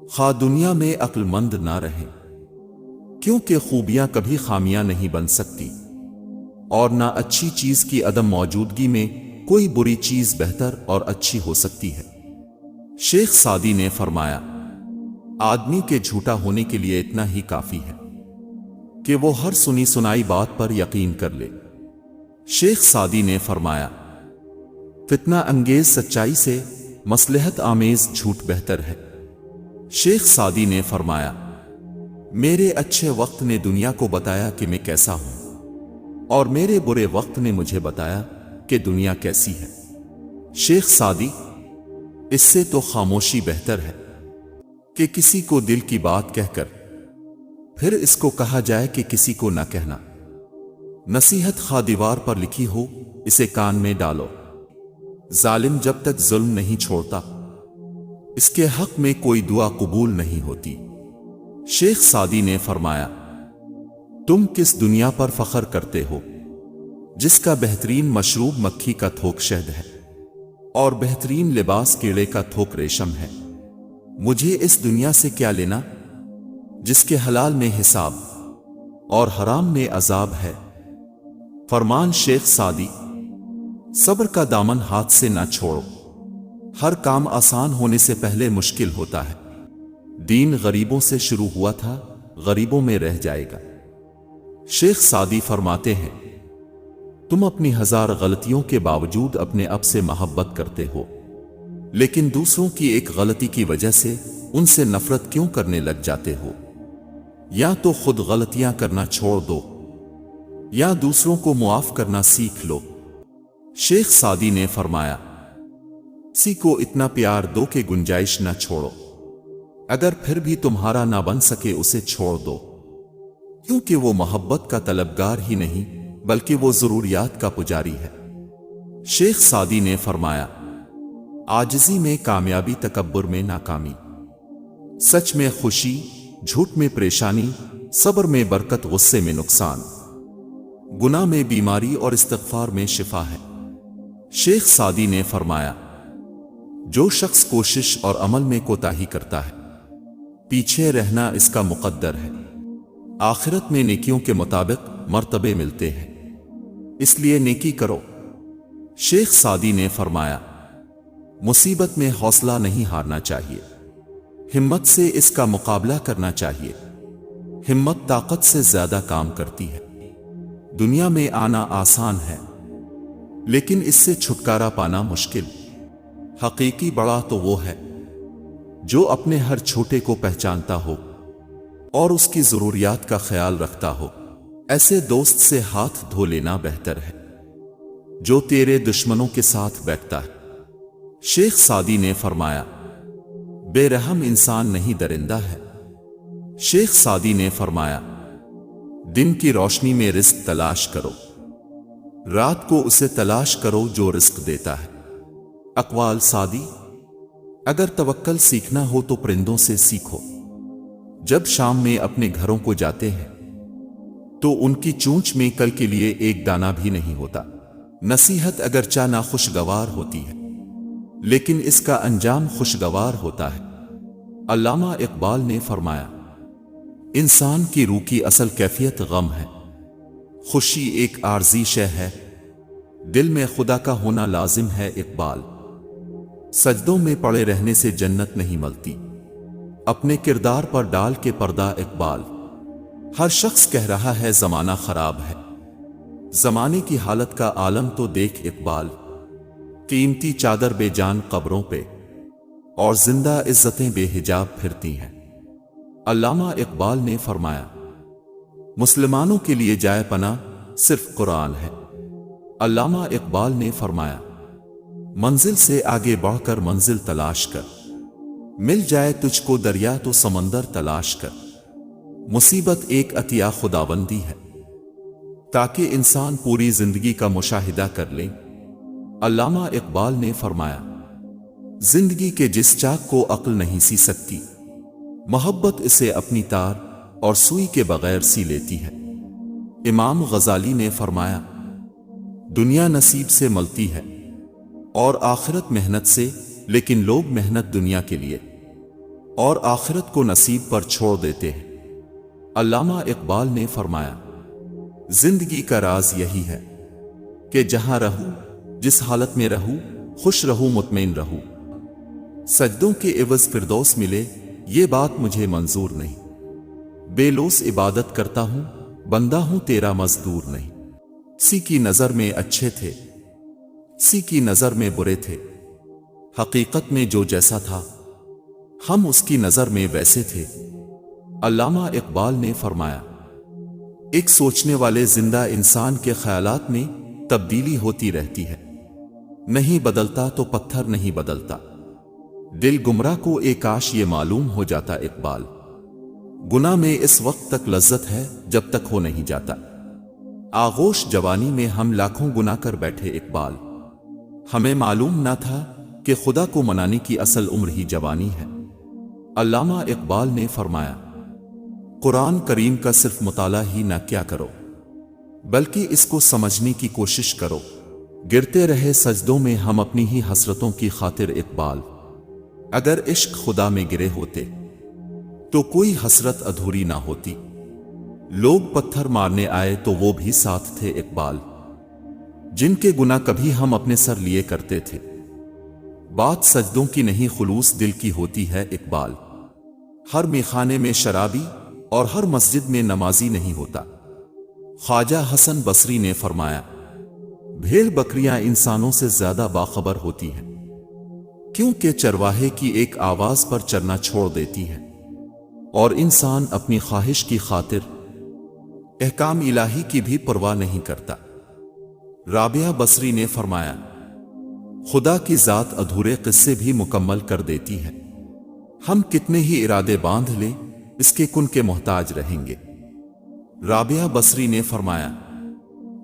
خواہ دنیا میں عقل مند نہ رہے، کیونکہ خوبیاں کبھی خامیاں نہیں بن سکتی، اور نہ اچھی چیز کی عدم موجودگی میں کوئی بری چیز بہتر اور اچھی ہو سکتی ہے۔ شیخ سعدی نے فرمایا، آدمی کے جھوٹا ہونے کے لیے اتنا ہی کافی ہے کہ وہ ہر سنی سنائی بات پر یقین کر لے۔ شیخ سعدی نے فرمایا، فتنہ انگیز سچائی سے مصلحت آمیز جھوٹ بہتر ہے۔ شیخ سعدی نے فرمایا، میرے اچھے وقت نے دنیا کو بتایا کہ میں کیسا ہوں، اور میرے برے وقت نے مجھے بتایا کہ دنیا کیسی ہے۔ شیخ سعدی، اس سے تو خاموشی بہتر ہے کہ کسی کو دل کی بات کہہ کر پھر اس کو کہا جائے کہ کسی کو نہ کہنا۔ نصیحت خواہ دیوار پر لکھی ہو، اسے کان میں ڈالو۔ ظالم جب تک ظلم نہیں چھوڑتا، اس کے حق میں کوئی دعا قبول نہیں ہوتی۔ شیخ سعدی نے فرمایا، تم کس دنیا پر فخر کرتے ہو جس کا بہترین مشروب مکھی کا تھوک شہد ہے اور بہترین لباس کیڑے کا تھوک ریشم ہے؟ مجھے اس دنیا سے کیا لینا جس کے حلال میں حساب اور حرام میں عذاب ہے؟ فرمان شیخ سعدی، صبر کا دامن ہاتھ سے نہ چھوڑو، ہر کام آسان ہونے سے پہلے مشکل ہوتا ہے۔ دین غریبوں سے شروع ہوا تھا، غریبوں میں رہ جائے گا۔ شیخ سعدی فرماتے ہیں، تم اپنی ہزار غلطیوں کے باوجود اپنے اب سے محبت کرتے ہو، لیکن دوسروں کی ایک غلطی کی وجہ سے ان سے نفرت کیوں کرنے لگ جاتے ہو؟ یا تو خود غلطیاں کرنا چھوڑ دو یا دوسروں کو معاف کرنا سیکھ لو۔ شیخ سعدی نے فرمایا، کسی کو اتنا پیار دو کہ گنجائش نہ چھوڑو، اگر پھر بھی تمہارا نہ بن سکے اسے چھوڑ دو، کیونکہ وہ محبت کا طلبگار ہی نہیں بلکہ وہ ضروریات کا پجاری ہے۔ شیخ سعدی نے فرمایا، عاجزی میں کامیابی، تکبر میں ناکامی، سچ میں خوشی، جھوٹ میں پریشانی، صبر میں برکت، غصے میں نقصان، گناہ میں بیماری اور استغفار میں شفا ہے۔ شیخ سعدی نے فرمایا، جو شخص کوشش اور عمل میں کوتاہی کرتا ہے، پیچھے رہنا اس کا مقدر ہے، آخرت میں نیکیوں کے مطابق مرتبے ملتے ہیں، اس لیے نیکی کرو۔ شیخ سعدی نے فرمایا، مصیبت میں حوصلہ نہیں ہارنا چاہیے، ہمت سے اس کا مقابلہ کرنا چاہیے۔ ہمت طاقت سے زیادہ کام کرتی ہے۔ دنیا میں آنا آسان ہے، لیکن اس سے چھٹکارا پانا مشکل۔ حقیقی بڑا تو وہ ہے جو اپنے ہر چھوٹے کو پہچانتا ہو اور اس کی ضروریات کا خیال رکھتا ہو۔ ایسے دوست سے ہاتھ دھو لینا بہتر ہے جو تیرے دشمنوں کے ساتھ بیٹھتا ہے۔ شیخ سعدی نے فرمایا، بے رحم انسان نہیں درندہ ہے۔ شیخ سعدی نے فرمایا، دن کی روشنی میں رزق تلاش کرو، رات کو اسے تلاش کرو جو رزق دیتا ہے۔ اقوال سعدی، اگر توکل سیکھنا ہو تو پرندوں سے سیکھو۔ جب شام میں اپنے گھروں کو جاتے ہیں تو ان کی چونچ میں کل کے لیے ایک دانہ بھی نہیں ہوتا۔ نصیحت اگرچہ ناخوشگوار ہوتی ہے لیکن اس کا انجام خوشگوار ہوتا ہے۔ علامہ اقبال نے فرمایا، انسان کی روح کی اصل کیفیت غم ہے، خوشی ایک عارضی شے ہے، دل میں خدا کا ہونا لازم ہے۔ اقبال، سجدوں میں پڑے رہنے سے جنت نہیں ملتی، اپنے کردار پر ڈال کے پردہ۔ اقبال، ہر شخص کہہ رہا ہے زمانہ خراب ہے، زمانے کی حالت کا عالم تو دیکھ۔ اقبال، قیمتی چادر بے جان قبروں پہ اور زندہ عزتیں بے حجاب پھرتی ہیں۔ علامہ اقبال نے فرمایا، مسلمانوں کے لیے جائے پناہ صرف قرآن ہے۔ علامہ اقبال نے فرمایا، منزل سے آگے بڑھ کر منزل تلاش کر، مل جائے تجھ کو دریا تو سمندر تلاش کر۔ مصیبت ایک عطیہ خداوندی ہے تاکہ انسان پوری زندگی کا مشاہدہ کر لے۔ علامہ اقبال نے فرمایا، زندگی کے جس چاک کو عقل نہیں سی سکتی، محبت اسے اپنی تار اور سوئی کے بغیر سی لیتی ہے۔ امام غزالی نے فرمایا، دنیا نصیب سے ملتی ہے اور آخرت محنت سے، لیکن لوگ محنت دنیا کے لیے اور آخرت کو نصیب پر چھوڑ دیتے ہیں۔ علامہ اقبال نے فرمایا، زندگی کا راز یہی ہے کہ جہاں رہو، جس حالت میں رہو، خوش رہو، مطمئن رہو۔ سجدوں کے عوض فردوس ملے، یہ بات مجھے منظور نہیں۔ بے لوث عبادت کرتا ہوں، بندہ ہوں تیرا مزدور نہیں۔ کسی کی نظر میں اچھے تھے، کسی کی نظر میں برے تھے، حقیقت میں جو جیسا تھا ہم اس کی نظر میں ویسے تھے۔ علامہ اقبال نے فرمایا، ایک سوچنے والے زندہ انسان کے خیالات میں تبدیلی ہوتی رہتی ہے، نہیں بدلتا تو پتھر نہیں بدلتا۔ دل گمراہ کو ایک کاش یہ معلوم ہو جاتا اقبال، گناہ میں اس وقت تک لذت ہے جب تک ہو نہیں جاتا۔ آغوش جوانی میں ہم لاکھوں گناہ کر بیٹھے اقبال، ہمیں معلوم نہ تھا کہ خدا کو منانے کی اصل عمر ہی جوانی ہے۔ علامہ اقبال نے فرمایا، قرآن کریم کا صرف مطالعہ ہی نہ کیا کرو، بلکہ اس کو سمجھنے کی کوشش کرو۔ گرتے رہے سجدوں میں ہم اپنی ہی حسرتوں کی خاطر اقبال، اگر عشق خدا میں گرے ہوتے تو کوئی حسرت ادھوری نہ ہوتی۔ لوگ پتھر مارنے آئے تو وہ بھی ساتھ تھے اقبال، جن کے گناہ کبھی ہم اپنے سر لیے کرتے تھے۔ بات سجدوں کی نہیں، خلوص دل کی ہوتی ہے اقبال، ہر میخانے میں شرابی اور ہر مسجد میں نمازی نہیں ہوتا۔ خواجہ حسن بصری نے فرمایا، بھیڑ بکریاں انسانوں سے زیادہ باخبر ہوتی ہیں، کیونکہ چرواہے کی ایک آواز پر چرنا چھوڑ دیتی ہے، اور انسان اپنی خواہش کی خاطر احکام الہی کی بھی پرواہ نہیں کرتا۔ رابعہ بصری نے فرمایا، خدا کی ذات ادھورے قصے بھی مکمل کر دیتی ہے، ہم کتنے ہی ارادے باندھ لیں اس کے کن کے محتاج رہیں گے۔ رابعہ بصری نے فرمایا،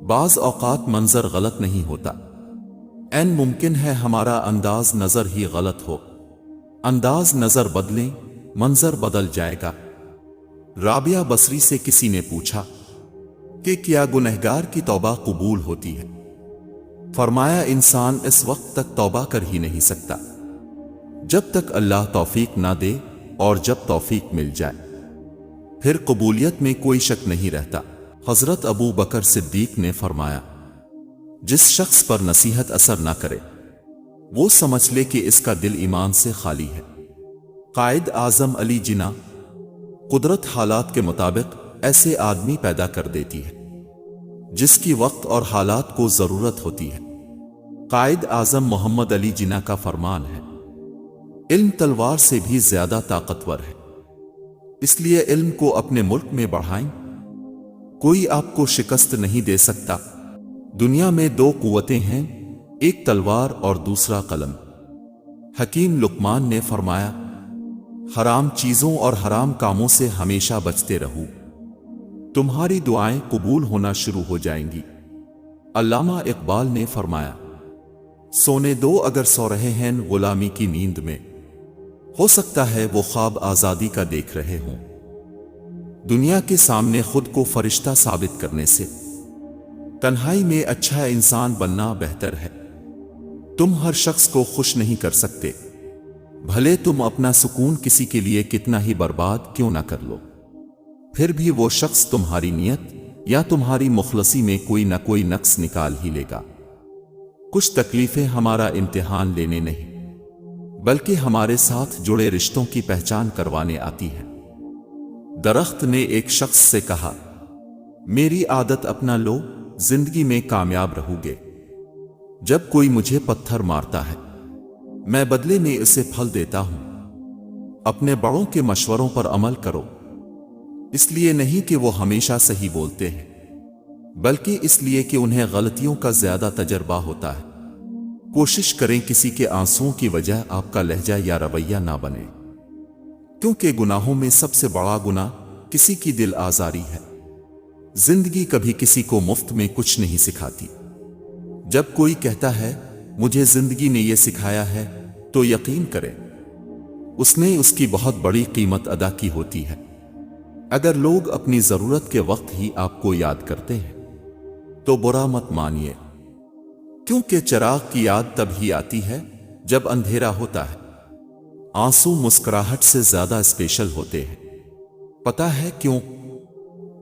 بعض اوقات منظر غلط نہیں ہوتا، عین ممکن ہے ہمارا انداز نظر ہی غلط ہو، انداز نظر بدلیں منظر بدل جائے گا۔ رابعہ بصری سے کسی نے پوچھا کہ کیا گنہگار کی توبہ قبول ہوتی ہے؟ فرمایا، انسان اس وقت تک توبہ کر ہی نہیں سکتا جب تک اللہ توفیق نہ دے، اور جب توفیق مل جائے پھر قبولیت میں کوئی شک نہیں رہتا۔ حضرت ابو بکر صدیق نے فرمایا، جس شخص پر نصیحت اثر نہ کرے وہ سمجھ لے کہ اس کا دل ایمان سے خالی ہے۔ قائد اعظم علی جناح، قدرت حالات کے مطابق ایسے آدمی پیدا کر دیتی ہے جس کی وقت اور حالات کو ضرورت ہوتی ہے۔ قائد اعظم محمد علی جناح کا فرمان ہے، علم تلوار سے بھی زیادہ طاقتور ہے، اس لیے علم کو اپنے ملک میں بڑھائیں، کوئی آپ کو شکست نہیں دے سکتا۔ دنیا میں دو قوتیں ہیں، ایک تلوار اور دوسرا قلم۔ حکیم لقمان نے فرمایا، حرام چیزوں اور حرام کاموں سے ہمیشہ بچتے رہو، تمہاری دعائیں قبول ہونا شروع ہو جائیں گی۔ علامہ اقبال نے فرمایا، سونے دو اگر سو رہے ہیں غلامی کی نیند میں، ہو سکتا ہے وہ خواب آزادی کا دیکھ رہے ہوں۔ دنیا کے سامنے خود کو فرشتہ ثابت کرنے سے تنہائی میں اچھا انسان بننا بہتر ہے۔ تم ہر شخص کو خوش نہیں کر سکتے، بھلے تم اپنا سکون کسی کے لیے کتنا ہی برباد کیوں نہ کر لو، پھر بھی وہ شخص تمہاری نیت یا تمہاری مخلصی میں کوئی نہ کوئی نقص نکال ہی لے گا۔ کچھ تکلیفیں ہمارا امتحان لینے نہیں بلکہ ہمارے ساتھ جڑے رشتوں کی پہچان کروانے آتی ہیں۔ درخت نے ایک شخص سے کہا، میری عادت اپنا لو، زندگی میں کامیاب رہو گے۔ جب کوئی مجھے پتھر مارتا ہے میں بدلے میں اسے پھل دیتا ہوں۔ اپنے بڑوں کے مشوروں پر عمل کرو، اس لیے نہیں کہ وہ ہمیشہ صحیح بولتے ہیں بلکہ اس لیے کہ انہیں غلطیوں کا زیادہ تجربہ ہوتا ہے۔ کوشش کریں کسی کے آنسوؤں کی وجہ آپ کا لہجہ یا رویہ نہ بنے، کیونکہ گناہوں میں سب سے بڑا گناہ کسی کی دل آزاری ہے۔ زندگی کبھی کسی کو مفت میں کچھ نہیں سکھاتی۔ جب کوئی کہتا ہے مجھے زندگی نے یہ سکھایا ہے تو یقین کریں اس نے اس کی بہت بڑی قیمت ادا کی ہوتی ہے۔ اگر لوگ اپنی ضرورت کے وقت ہی آپ کو یاد کرتے ہیں تو برا مت مانیے، کیونکہ چراغ کی یاد تب ہی آتی ہے جب اندھیرا ہوتا ہے۔ آنسو مسکراہٹ سے زیادہ اسپیشل ہوتے ہیں۔ پتہ ہے کیوں؟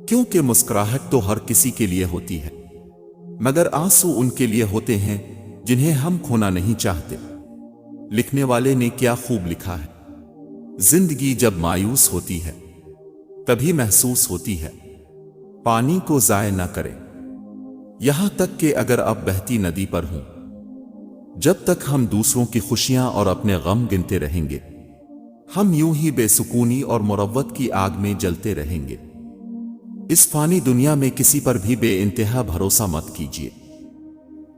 کیونکہ مسکراہٹ تو ہر کسی کے لیے ہوتی ہے، مگر آنسو ان کے لیے ہوتے ہیں جنہیں ہم کھونا نہیں چاہتے۔ لکھنے والے نے کیا خوب لکھا ہے، زندگی جب مایوس ہوتی ہے تبھی محسوس ہوتی ہے، پانی کو ضائع نہ کرے، یہاں تک کہ اگر آپ بہتی ندی پر ہوں۔ جب تک ہم دوسروں کی خوشیاں اور اپنے غم گنتے رہیں گے، ہم یوں ہی بے سکونی اور مروت کی آگ میں جلتے رہیں گے۔ اس فانی دنیا میں کسی پر بھی بے انتہا بھروسہ مت کیجیے،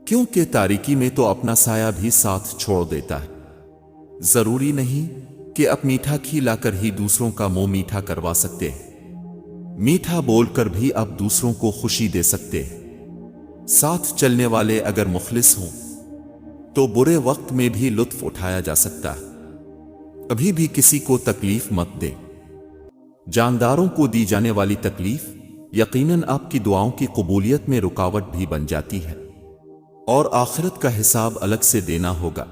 کیونکہ تاریکی میں تو اپنا سایہ بھی ساتھ چھوڑ دیتا ہے۔ ضروری نہیں کہ اب میٹھا کھلا کر ہی دوسروں کا منہ میٹھا کروا سکتے ہیں، میٹھا بول کر بھی اب دوسروں کو خوشی دے سکتے ہیں۔ ساتھ چلنے والے اگر مخلص ہوں تو برے وقت میں بھی لطف اٹھایا جا سکتا ہے۔ ابھی بھی کسی کو تکلیف مت دے۔ جانداروں کو دی جانے والی تکلیف یقیناً آپ کی دعاؤں کی قبولیت میں رکاوٹ بھی بن جاتی ہے، اور آخرت کا حساب الگ سے دینا ہوگا،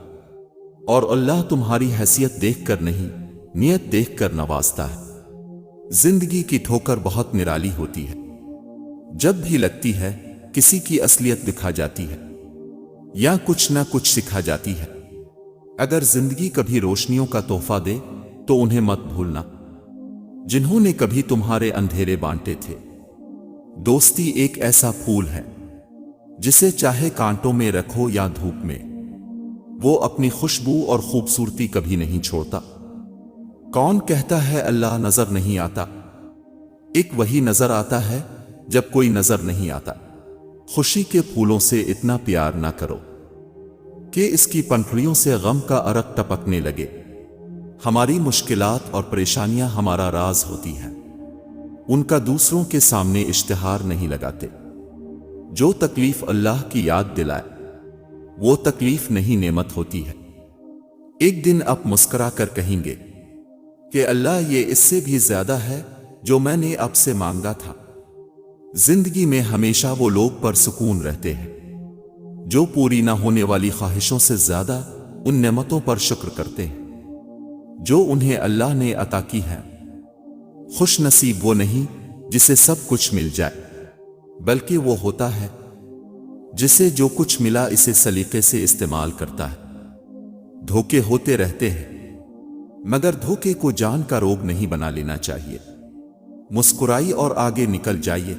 اور اللہ تمہاری حیثیت دیکھ کر نہیں، نیت دیکھ کر نوازتا ہے۔ زندگی کی ٹھوکر بہت نرالی ہوتی ہے، جب بھی لگتی ہے کسی کی اصلیت دکھا جاتی ہے یا کچھ نہ کچھ سکھا جاتی ہے۔ اگر زندگی کبھی روشنیوں کا تحفہ دے تو انہیں مت بھولنا، جنہوں نے کبھی تمہارے اندھیرے بانٹے تھے۔ دوستی ایک ایسا پھول ہے جسے چاہے کانٹوں میں رکھو یا دھوپ میں، وہ اپنی خوشبو اور خوبصورتی کبھی نہیں چھوڑتا۔ کون کہتا ہے اللہ نظر نہیں آتا؟ ایک وہی نظر آتا ہے جب کوئی نظر نہیں آتا۔ خوشی کے پھولوں سے اتنا پیار نہ کرو کہ اس کی پنکھڑیوں سے غم کا عرق ٹپکنے لگے۔ ہماری مشکلات اور پریشانیاں ہمارا راز ہوتی ہیں، ان کا دوسروں کے سامنے اشتہار نہیں لگاتے۔ جو تکلیف اللہ کی یاد دلائے وہ تکلیف نہیں، نعمت ہوتی ہے۔ ایک دن آپ مسکرا کر کہیں گے کہ اللہ یہ اس سے بھی زیادہ ہے جو میں نے آپ سے مانگا تھا۔ زندگی میں ہمیشہ وہ لوگ پرسکون رہتے ہیں جو پوری نہ ہونے والی خواہشوں سے زیادہ ان نعمتوں پر شکر کرتے ہیں جو انہیں اللہ نے عطا کی ہیں۔ خوش نصیب وہ نہیں جسے سب کچھ مل جائے، بلکہ وہ ہوتا ہے جسے جو کچھ ملا اسے سلیقے سے استعمال کرتا ہے۔ دھوکے ہوتے رہتے ہیں، مگر دھوکے کو جان کا روگ نہیں بنا لینا چاہیے۔ مسکرائی اور آگے نکل جائیے۔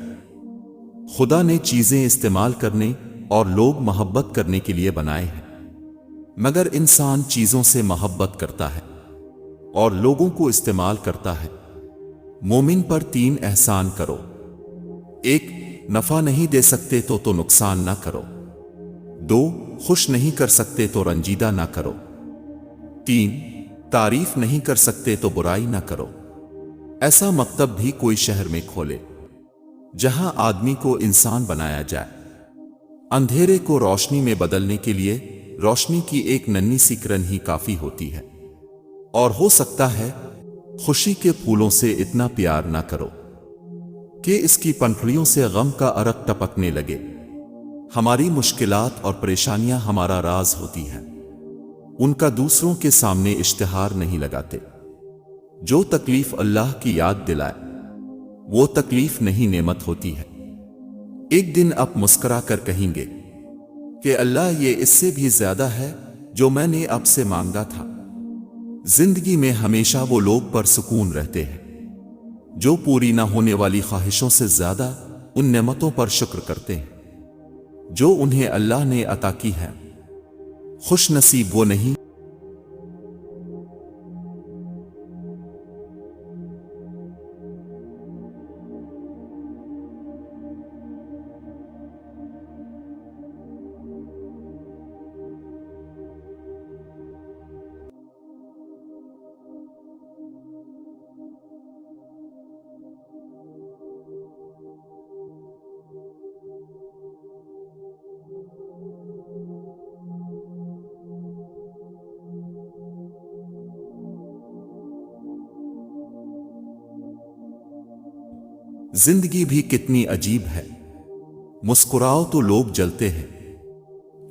خدا نے چیزیں استعمال کرنے اور لوگ محبت کرنے کے لیے بنائے ہیں، مگر انسان چیزوں سے محبت کرتا ہے اور لوگوں کو استعمال کرتا ہے۔ مومن پر 3 احسان کرو۔ 1 نفع نہیں دے سکتے تو نقصان نہ کرو۔ 2 خوش نہیں کر سکتے تو رنجیدہ نہ کرو۔ 3 تعریف نہیں کر سکتے تو برائی نہ کرو۔ ایسا مکتب بھی کوئی شہر میں کھولے جہاں آدمی کو انسان بنایا جائے۔ اندھیرے کو روشنی میں بدلنے کے لیے روشنی کی ایک ننھی سی کرن ہی کافی ہوتی ہے، اور ہو سکتا ہے خوشی کے پھولوں سے اتنا پیار نہ کرو کہ اس کی پنکھڑیوں سے غم کا عرق ٹپکنے لگے۔ ہماری مشکلات اور پریشانیاں ہمارا راز ہوتی ہیں، ان کا دوسروں کے سامنے اشتہار نہیں لگاتے۔ جو تکلیف اللہ کی یاد دلائے وہ تکلیف نہیں، نعمت ہوتی ہے۔ ایک دن آپ مسکرا کر کہیں گے کہ اللہ یہ اس سے بھی زیادہ ہے جو میں نے آپ سے مانگا تھا۔ زندگی میں ہمیشہ وہ لوگ پرسکون رہتے ہیں جو پوری نہ ہونے والی خواہشوں سے زیادہ ان نعمتوں پر شکر کرتے ہیں جو انہیں اللہ نے عطا کی ہے۔ خوش نصیب وہ نہیں زندگی بھی کتنی عجیب ہے۔ مسکراؤ تو لوگ جلتے ہیں،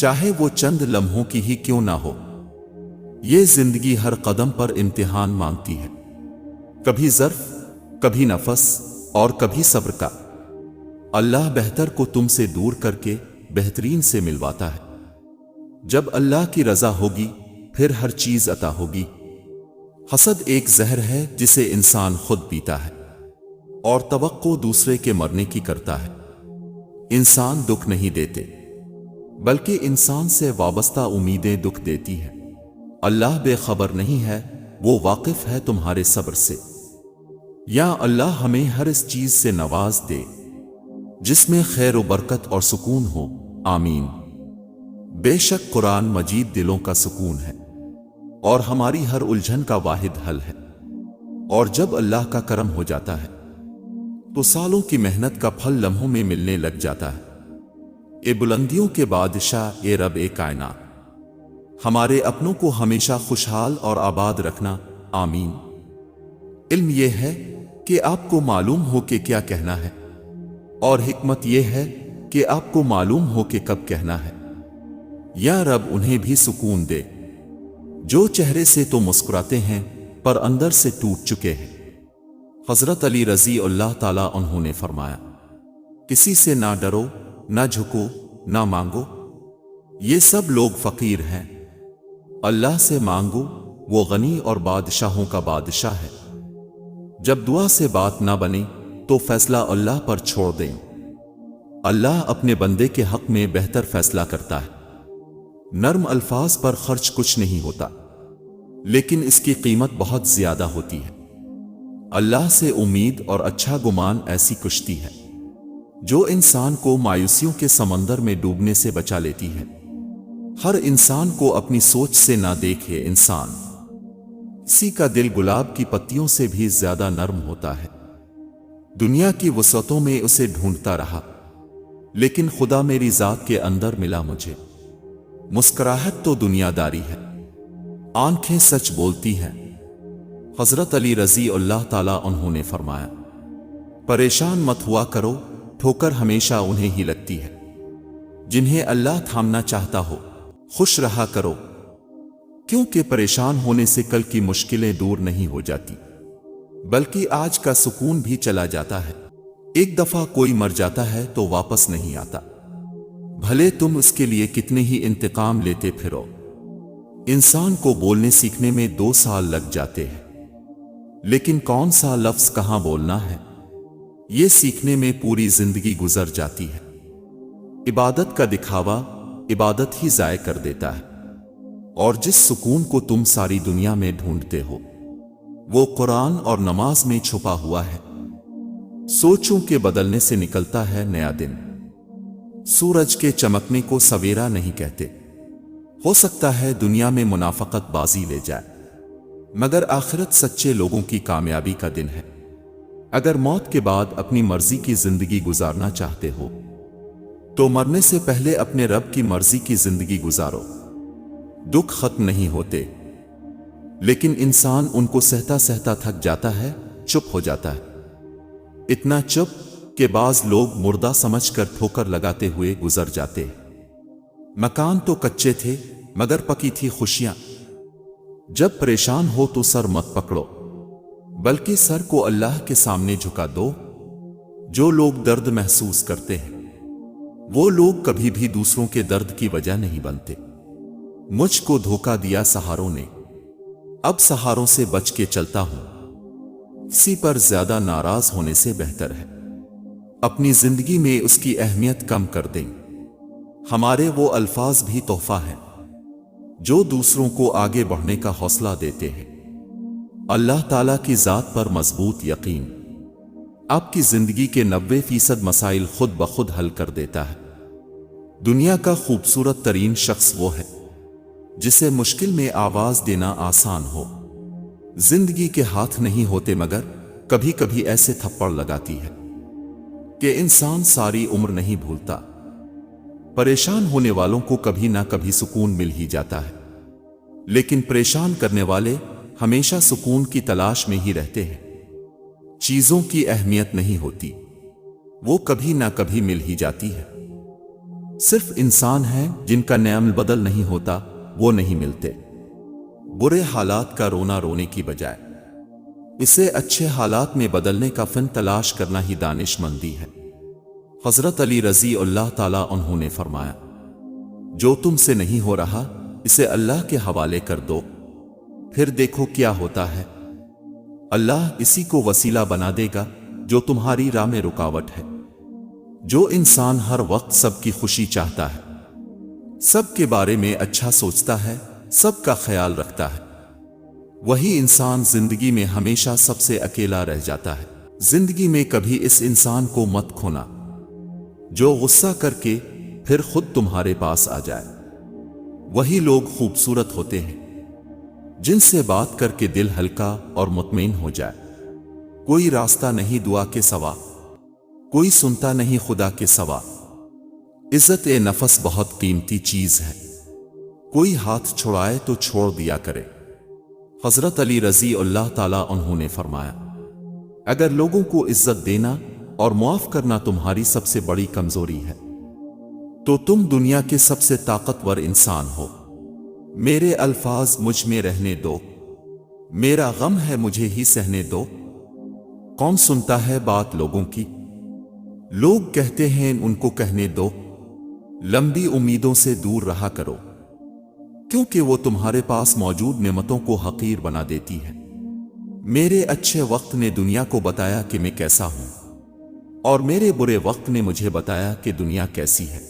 چاہے وہ چند لمحوں کی ہی کیوں نہ ہو۔ یہ زندگی ہر قدم پر امتحان مانگتی ہے، کبھی ظرف، کبھی نفس اور کبھی صبر کا۔ اللہ بہتر کو تم سے دور کر کے بہترین سے ملواتا ہے۔ جب اللہ کی رضا ہوگی پھر ہر چیز عطا ہوگی۔ حسد ایک زہر ہے جسے انسان خود پیتا ہے اور توقع دوسرے کے مرنے کی کرتا ہے۔ انسان دکھ نہیں دیتے بلکہ انسان سے وابستہ امیدیں دکھ دیتی ہیں۔ اللہ بے خبر نہیں ہے، وہ واقف ہے تمہارے صبر سے۔ یا اللہ ہمیں ہر اس چیز سے نواز دے جس میں خیر و برکت اور سکون ہو، آمین۔ بے شک قرآن مجید دلوں کا سکون ہے اور ہماری ہر الجھن کا واحد حل ہے، اور جب اللہ کا کرم ہو جاتا ہے تو سالوں کی محنت کا پھل لمحوں میں ملنے لگ جاتا ہے۔ اے بلندیوں کے بادشاہ، اے رب اے کائنات، ہمارے اپنوں کو ہمیشہ خوشحال اور آباد رکھنا، آمین۔ علم یہ ہے کہ آپ کو معلوم ہو کہ کیا کہنا ہے، اور حکمت یہ ہے کہ آپ کو معلوم ہو کہ کب کہنا ہے۔ یا رب انہیں بھی سکون دے جو چہرے سے تو مسکراتے ہیں پر اندر سے ٹوٹ چکے ہیں۔ حضرت علی رضی اللہ تعالیٰ عنہ نے فرمایا، کسی سے نہ ڈرو، نہ جھکو، نہ مانگو، یہ سب لوگ فقیر ہیں۔ اللہ سے مانگو، وہ غنی اور بادشاہوں کا بادشاہ ہے۔ جب دعا سے بات نہ بنے تو فیصلہ اللہ پر چھوڑ دیں۔ اللہ اپنے بندے کے حق میں بہتر فیصلہ کرتا ہے۔ نرم الفاظ پر خرچ کچھ نہیں ہوتا، لیکن اس کی قیمت بہت زیادہ ہوتی ہے۔ اللہ سے امید اور اچھا گمان ایسی کشتی ہے جو انسان کو مایوسیوں کے سمندر میں ڈوبنے سے بچا لیتی ہے۔ ہر انسان کو اپنی سوچ سے نہ دیکھے انسان، کسی کا دل گلاب کی پتیوں سے بھی زیادہ نرم ہوتا ہے۔ دنیا کی وسعتوں میں اسے ڈھونڈتا رہا، لیکن خدا میری ذات کے اندر ملا مجھے۔ مسکراہٹ تو دنیا داری ہے، آنکھیں سچ بولتی ہیں۔ حضرت علی رضی اللہ تعالیٰ عنہ نے فرمایا، پریشان مت ہوا کرو، ٹھوکر ہمیشہ انہیں ہی لگتی ہے جنہیں اللہ تھامنا چاہتا ہو۔ خوش رہا کرو، کیونکہ پریشان ہونے سے کل کی مشکلیں دور نہیں ہو جاتی بلکہ آج کا سکون بھی چلا جاتا ہے۔ ایک دفعہ کوئی مر جاتا ہے تو واپس نہیں آتا، بھلے تم اس کے لیے کتنے ہی انتقام لیتے پھرو۔ انسان کو بولنے سیکھنے میں 2 سال لگ جاتے ہیں، لیکن کون سا لفظ کہاں بولنا ہے یہ سیکھنے میں پوری زندگی گزر جاتی ہے۔ عبادت کا دکھاوا عبادت ہی ضائع کر دیتا ہے، اور جس سکون کو تم ساری دنیا میں ڈھونڈتے ہو وہ قرآن اور نماز میں چھپا ہوا ہے۔ سوچوں کے بدلنے سے نکلتا ہے نیا دن، سورج کے چمکنے کو سویرا نہیں کہتے۔ ہو سکتا ہے دنیا میں منافقت بازی لے جائے، مگر آخرت سچے لوگوں کی کامیابی کا دن ہے۔ اگر موت کے بعد اپنی مرضی کی زندگی گزارنا چاہتے ہو تو مرنے سے پہلے اپنے رب کی مرضی کی زندگی گزارو۔ دکھ ختم نہیں ہوتے، لیکن انسان ان کو سہتا سہتا تھک جاتا ہے، چپ ہو جاتا ہے۔ اتنا چپ کہ بعض لوگ مردہ سمجھ کر ٹھوکر لگاتے ہوئے گزر جاتے۔ مکان تو کچے تھے مگر پکی تھی خوشیاں۔ جب پریشان ہو تو سر مت پکڑو، بلکہ سر کو اللہ کے سامنے جھکا دو۔ جو لوگ درد محسوس کرتے ہیں وہ لوگ کبھی بھی دوسروں کے درد کی وجہ نہیں بنتے۔ مجھ کو دھوکہ دیا سہاروں نے، اب سہاروں سے بچ کے چلتا ہوں۔ کسی پر زیادہ ناراض ہونے سے بہتر ہے اپنی زندگی میں اس کی اہمیت کم کر دیں۔ ہمارے وہ الفاظ بھی تحفہ ہیں جو دوسروں کو آگے بڑھنے کا حوصلہ دیتے ہیں۔ اللہ تعالیٰ کی ذات پر مضبوط یقین آپ کی زندگی کے 90% مسائل خود بخود حل کر دیتا ہے۔ دنیا کا خوبصورت ترین شخص وہ ہے جسے مشکل میں آواز دینا آسان ہو۔ زندگی کے ہاتھ نہیں ہوتے مگر کبھی کبھی ایسے تھپڑ لگاتی ہے کہ انسان ساری عمر نہیں بھولتا۔ پریشان ہونے والوں کو کبھی نہ کبھی سکون مل ہی جاتا ہے، لیکن پریشان کرنے والے ہمیشہ سکون کی تلاش میں ہی رہتے ہیں۔ چیزوں کی اہمیت نہیں ہوتی، وہ کبھی نہ کبھی مل ہی جاتی ہے۔ صرف انسان ہیں جن کا نعم بدل نہیں ہوتا، وہ نہیں ملتے۔ برے حالات کا رونا رونے کی بجائے اسے اچھے حالات میں بدلنے کا فن تلاش کرنا ہی دانش مندی ہے۔ حضرت علی رضی اللہ تعالیٰ عنہ نے فرمایا، جو تم سے نہیں ہو رہا اسے اللہ کے حوالے کر دو، پھر دیکھو کیا ہوتا ہے۔ اللہ اسی کو وسیلہ بنا دے گا جو تمہاری راہ میں رکاوٹ ہے۔ جو انسان ہر وقت سب کی خوشی چاہتا ہے، سب کے بارے میں اچھا سوچتا ہے، سب کا خیال رکھتا ہے، وہی انسان زندگی میں ہمیشہ سب سے اکیلا رہ جاتا ہے۔ زندگی میں کبھی اس انسان کو مت کھونا جو غصہ کر کے پھر خود تمہارے پاس آ جائے۔ وہی لوگ خوبصورت ہوتے ہیں جن سے بات کر کے دل ہلکا اور مطمئن ہو جائے۔ کوئی راستہ نہیں دعا کے سوا، کوئی سنتا نہیں خدا کے سوا۔ عزت نفس بہت قیمتی چیز ہے، کوئی ہاتھ چھڑائے تو چھوڑ دیا کرے۔ حضرت علی رضی اللہ تعالیٰ عنہ نے فرمایا، اگر لوگوں کو عزت دینا اور معاف کرنا تمہاری سب سے بڑی کمزوری ہے تو تم دنیا کے سب سے طاقتور انسان ہو۔ میرے الفاظ مجھ میں رہنے دو، میرا غم ہے مجھے ہی سہنے دو۔ کون سنتا ہے بات لوگوں کی؟ لوگ کہتے ہیں ان کو کہنے دو۔ لمبی امیدوں سے دور رہا کرو، کیونکہ وہ تمہارے پاس موجود نعمتوں کو حقیر بنا دیتی ہے۔ میرے اچھے وقت نے دنیا کو بتایا کہ میں کیسا ہوں، اور میرے برے وقت نے مجھے بتایا کہ دنیا کیسی ہے۔